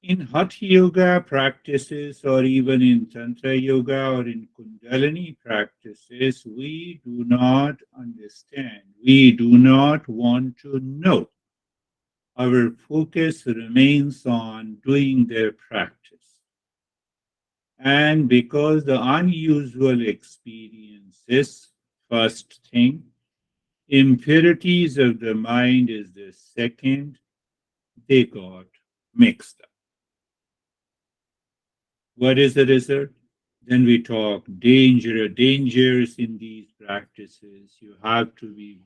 In Hatha Yoga practices, or even in Tantra Yoga or in Kundalini practices, we do not understand. We do not want to know. Our focus remains on doing their practice. And because the unusual experiences, first thing, impurities of the mind is the second, they got mixed up. What is the result? Then we talk dangers in these practices. You have to be.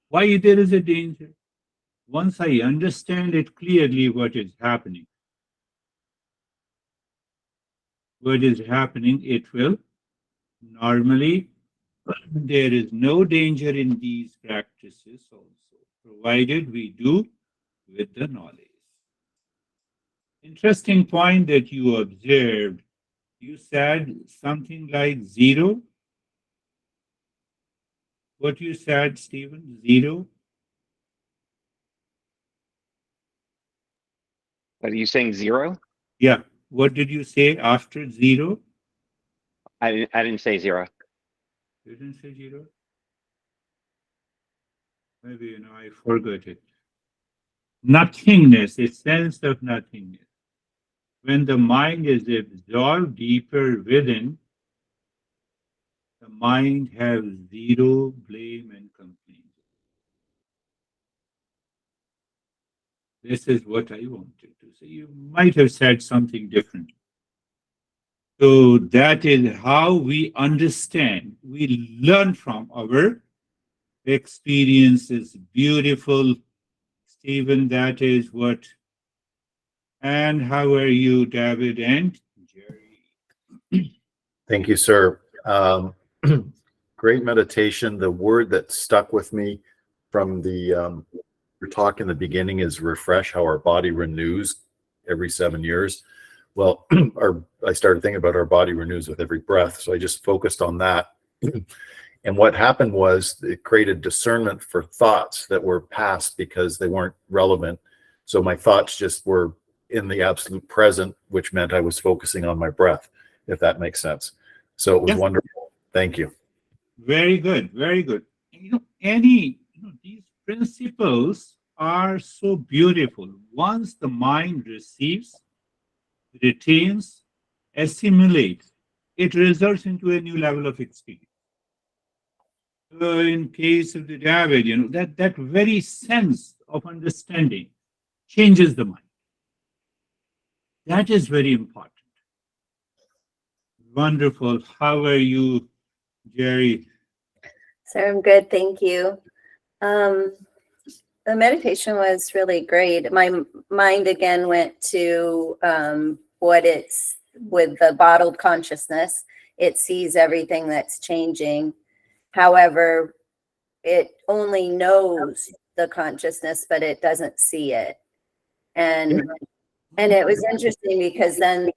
Why there is a danger? Once I understand it clearly, what is happening, it will normally, there is no danger in these practices also, provided we do with the knowledge. Interesting point that you observed. You said something like zero. What you said, Stephen? Zero? are you saying zero? Yeah. What did you say after zero? I didn't say zero. You didn't say zero? Maybe, I forgot it. Nothingness, a sense of nothingness. When the mind is absorbed deeper within, the mind has zero blame and complaint. This is what I wanted to say. You might have said something different. So that is how we understand. We learn from our experiences. Beautiful, Stephen. That is what. And how are you, David and Jerry? Thank you, sir. Great meditation. The word that stuck with me from the your talk in the beginning is refresh, how our body renews every 7 years. Well, I started thinking about our body renews with every breath. So I just focused on that. And what happened was it created discernment for thoughts that were past because they weren't relevant. So my thoughts just were in the absolute present, which meant I was focusing on my breath, if that makes sense. So it was wonderful. Thank you. Very good, very good. These principles are so beautiful. Once the mind receives, retains, assimilates, it results into a new level of experience. In case of the David, that very sense of understanding changes the mind. That is very important. Wonderful. How are you, Jerry? So I'm good, thank you. The meditation was really great. My mind again went to what it's with the bottled consciousness. It sees everything that's changing. However, it only knows the consciousness, but it doesn't see it. And it was interesting because then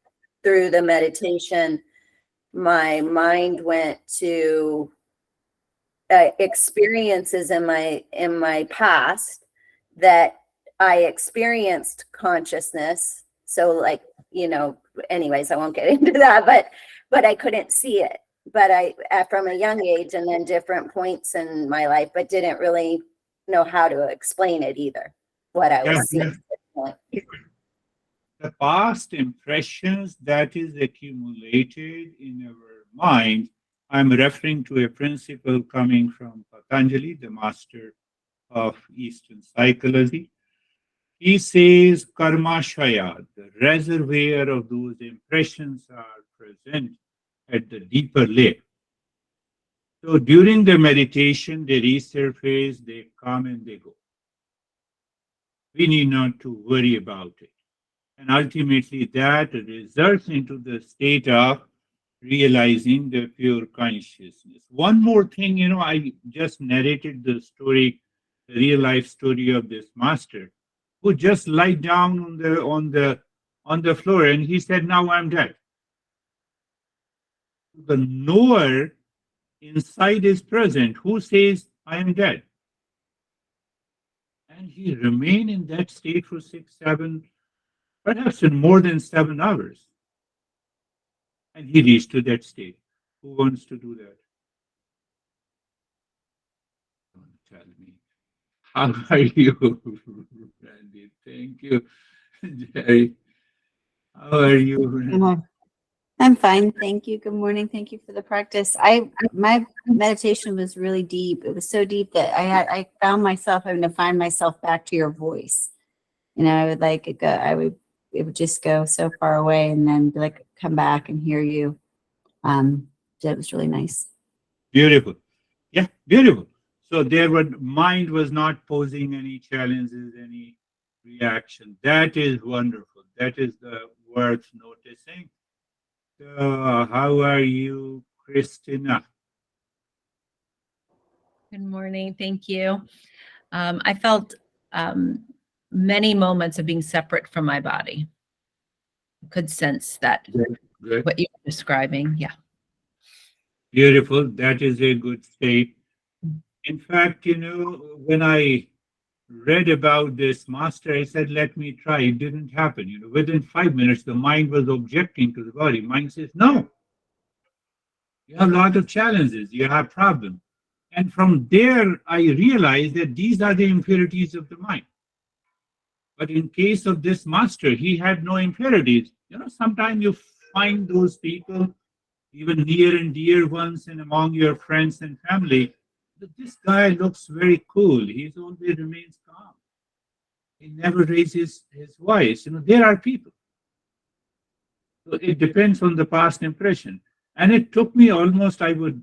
through the meditation, my mind went to experiences in my past that I experienced consciousness. So like, anyways, I won't get into that, but I couldn't see it. But I, from a young age, and then different points in my life, but didn't really know how to explain it either, what I was seeing. The past impressions that is accumulated in our mind, I'm referring to a principle coming from Patanjali, the master of Eastern psychology. He says karmashaya, the reservoir of those impressions are present at the deeper layer. So during the meditation, they resurface, they come and they go. We need not to worry about it. And ultimately that results into the state of realizing the pure consciousness. One more thing, I just narrated the story, the real life story of this master who just lied down on the floor and he said, "Now I'm dead." The knower inside is present who says, "I am dead." And he remained in that state for 6, 7, perhaps in more than 7 hours. And he reached to that state. Who wants to do that? Don't tell me. How are you, Randy? Thank you, Jerry. How are you? I'm fine, thank you. Good morning. Thank you for the practice. My meditation was really deep. It was so deep that I found myself having to find myself back to your voice. I would like it go. It would just go so far away, and then be like come back and hear you. That was really nice. Beautiful. Yeah, beautiful. So mind was not posing any challenges, any reaction. That is wonderful. That is the worth noticing. So how are you, Christina? Good morning. Thank you. I felt many moments of being separate from my body. Could sense that. Good. What you were describing. Yeah. Beautiful. That is a good state. In fact, when I read about this master, I said, let me try. It didn't happen. Within 5 minutes, the mind was objecting to the body. Mind says, no. You have a lot of challenges. You have problems. And from there, I realized that these are the impurities of the mind. But in case of this master, he had no impurities. Sometimes you find those people, even near and dear ones and among your friends and family, that this guy looks very cool. He always remains calm. He never raises his voice. There are people. So it depends on the past impression. And it took me almost, I would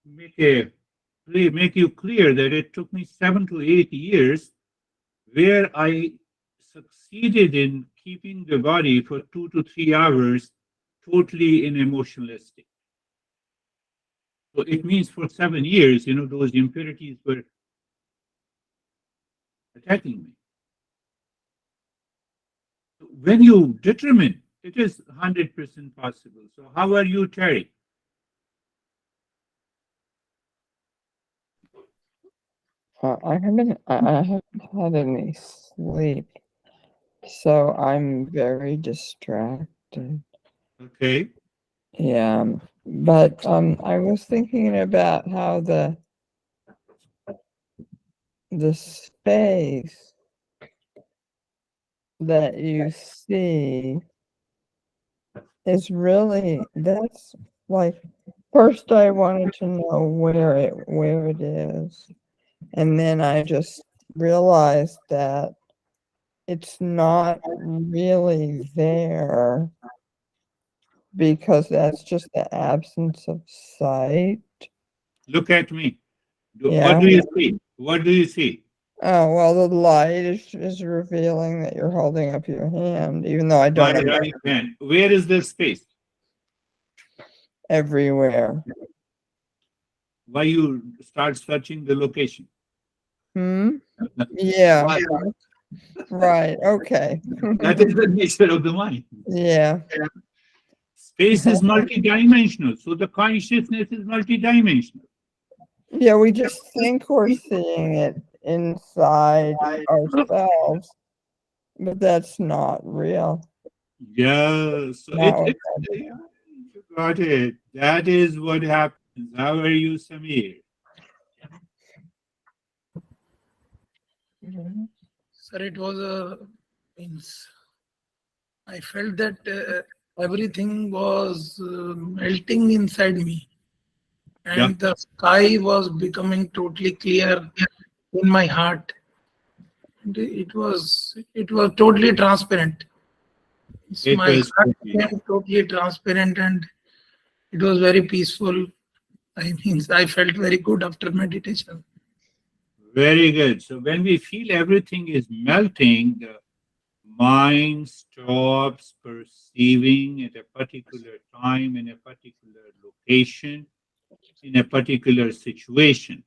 make you clear that it took me 7 to 8 years where I succeeded in keeping the body for 2 to 3 hours totally in emotionless state. So it means for 7 years, those impurities were attacking me. When you determine, it is 100% possible. So how are you, Terry? I haven't had any sleep, so I'm very distracted. Okay. Yeah, but I was thinking about how the space that you see is really, that's like, first I wanted to know where it is, and then I just realized that it's not really there because that's just the absence of sight. Look at me. Yeah. What do you see? What do you see? Oh, well, the light is revealing that you're holding up your hand, even though I My don't know right hand. Where is the space? everywhere. Why you start searching the location? Yeah. Right. Okay. That is the nature of the mind. Yeah. Space is multidimensional, so the consciousness is multidimensional. Yeah. We just think we're seeing it inside ourselves, but that's not real. Yeah, so Not what you got it. That is what happens. How are you, Samir? Sir, it was means I felt that everything was melting inside me, and Yeah. the sky was becoming totally clear in my heart. And it was totally transparent. It My was heart became totally transparent, and it was very peaceful. I felt very good after meditation. very good. So when we feel everything is melting, the mind stops perceiving at a particular time, in a particular location, in a particular situation.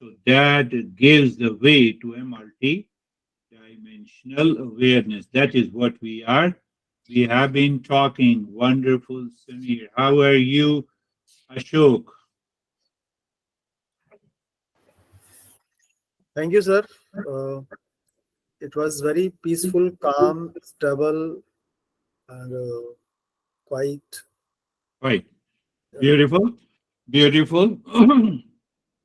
So that gives the way to a multi-dimensional awareness. That is what we are. We have been talking. Wonderful, Samir. How are you, Ashok? Thank you, sir. It was very peaceful, calm, stable, and quite. Right. Beautiful. Beautiful.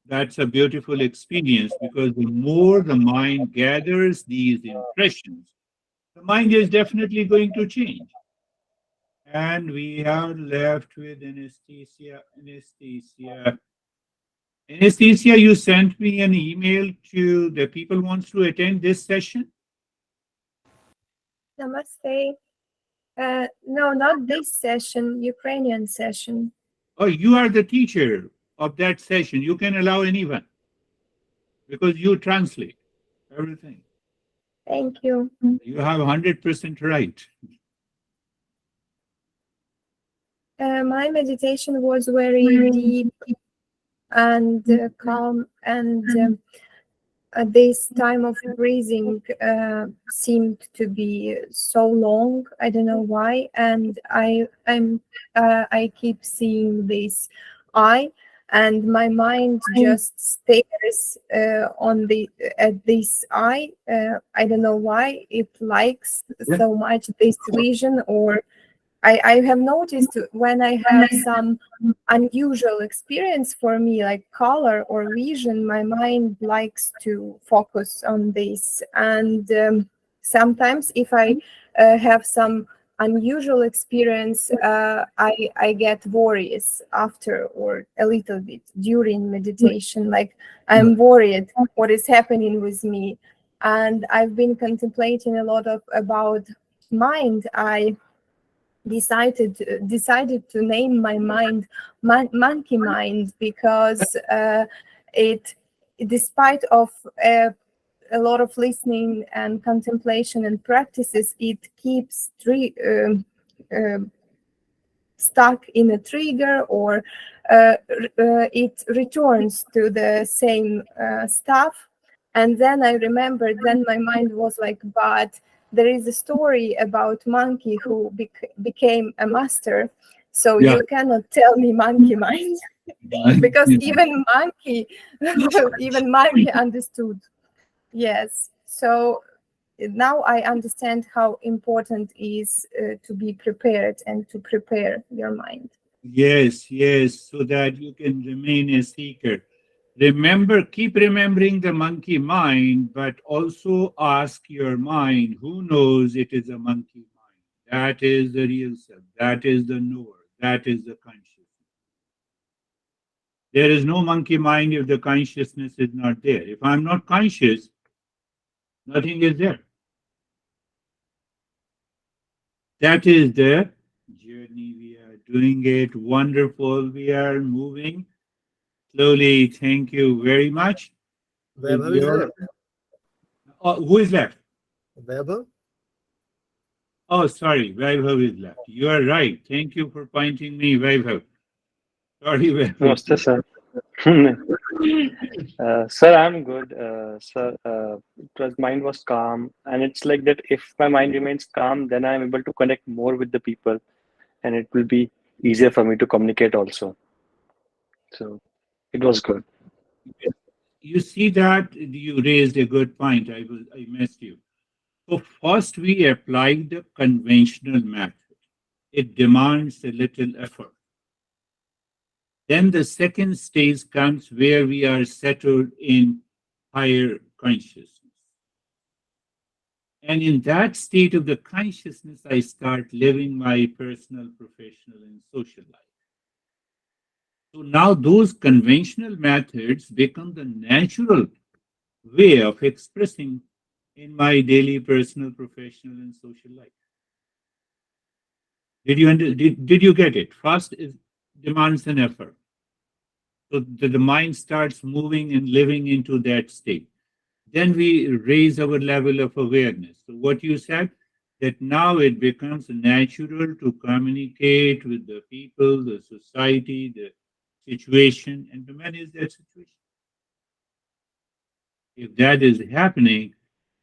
That's a beautiful experience because the more the mind gathers these impressions, the mind is definitely going to change. And we are left with anesthesia. Anesthesia. Anesthesia, you sent me an email to the people wants to attend this session. Namaste. No, not this session, Ukrainian session. Oh, you are the teacher of that session. You can allow anyone because you translate everything. Thank you. You have 100% right. My meditation was very deep and calm, and this time of breathing seemed to be so long. I don't know why, and I keep seeing this eye, and my mind just stares at this eye. I don't know why it likes so much this vision, or I have noticed when I have some unusual experience for me, like color or vision, my mind likes to focus on this. And sometimes if I have some unusual experience, I get worries after or a little bit during meditation, like I'm worried what is happening with me. And I've been contemplating a lot about mind. I decided to name my mind monkey mind, because it, despite of a lot of listening and contemplation and practices, it keeps stuck in a trigger, or it returns to the same stuff. And then I remembered, then my mind was like, but there is a story about monkey who became a master. So you cannot tell me monkey mind, because even monkey understood. Yes. So now I understand how important is to be prepared and to prepare your mind. Yes, yes, so that you can remain a seeker. Remember, keep remembering the monkey mind, but also ask your mind, who knows it is a monkey mind? That is the real self. That is the knower. That is the consciousness. There is no monkey mind if the consciousness is not there. If I'm not conscious, nothing is there. That is the journey. We are doing it. Wonderful. We are moving slowly. Thank you very much. Vaibhav is left. Who is left? Vaibhav? Oh, sorry. Vaibhav is left. You are right. Thank you for pointing me, Vaibhav. Sorry, Vaibhav. Namaste, sir. Sir, I'm good. Sir, mind was calm, and it's like that. If my mind remains calm, then I'm able to connect more with the people, and it will be easier for me to communicate also. So it was good. You see that you raised a good point. I missed you. So first we apply the conventional method. It demands a little effort. Then the second stage comes where we are settled in higher consciousness. And in that state of the consciousness, I start living my personal, professional, and social life. So now those conventional methods become the natural way of expressing in my daily personal, professional, and social life. Did you get it? First is demands an effort. So the mind starts moving and living into that state. Then we raise our level of awareness. So what you said, that now it becomes natural to communicate with the people, the society, the situation, and to manage that situation. If that is happening,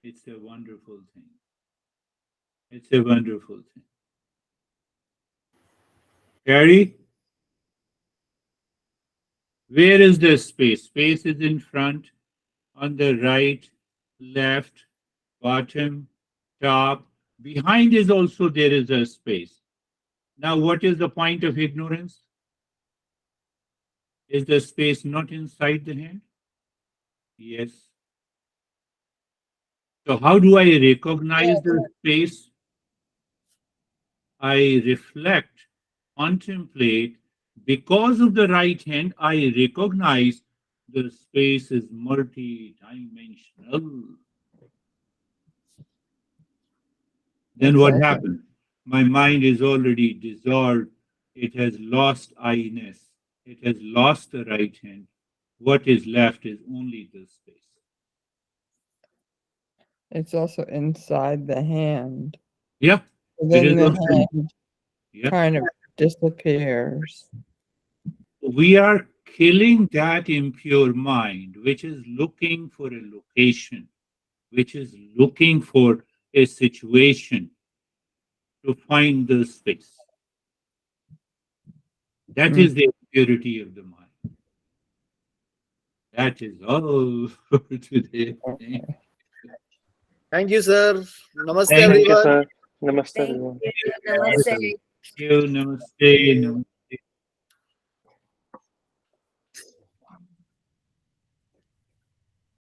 it's a wonderful thing. It's a wonderful thing. Harry, where is the space? Space is in front, on the right, left, bottom, top. Behind is also there is a space. Now, what is the point of ignorance? Is the space not inside the hand? Yes. So how do I recognize the space? I reflect, contemplate. Because of the right hand, I recognize the space is multi-dimensional. Then what Exactly. happens? My mind is already dissolved. It has lost I-ness. It has lost the right hand. What is left is only the space. It's also inside the hand. Yeah. Then the also, hand yeah. kind of disappears. We are killing that impure mind, which is looking for a location, which is looking for a situation to find the space. That is the purity of the mind. That is all for today. Thank you, sir. Namaste, Thank you, everyone. Sir. Namaste, Thank everyone. you. Namaste. Thank you. Namaste. Namaste.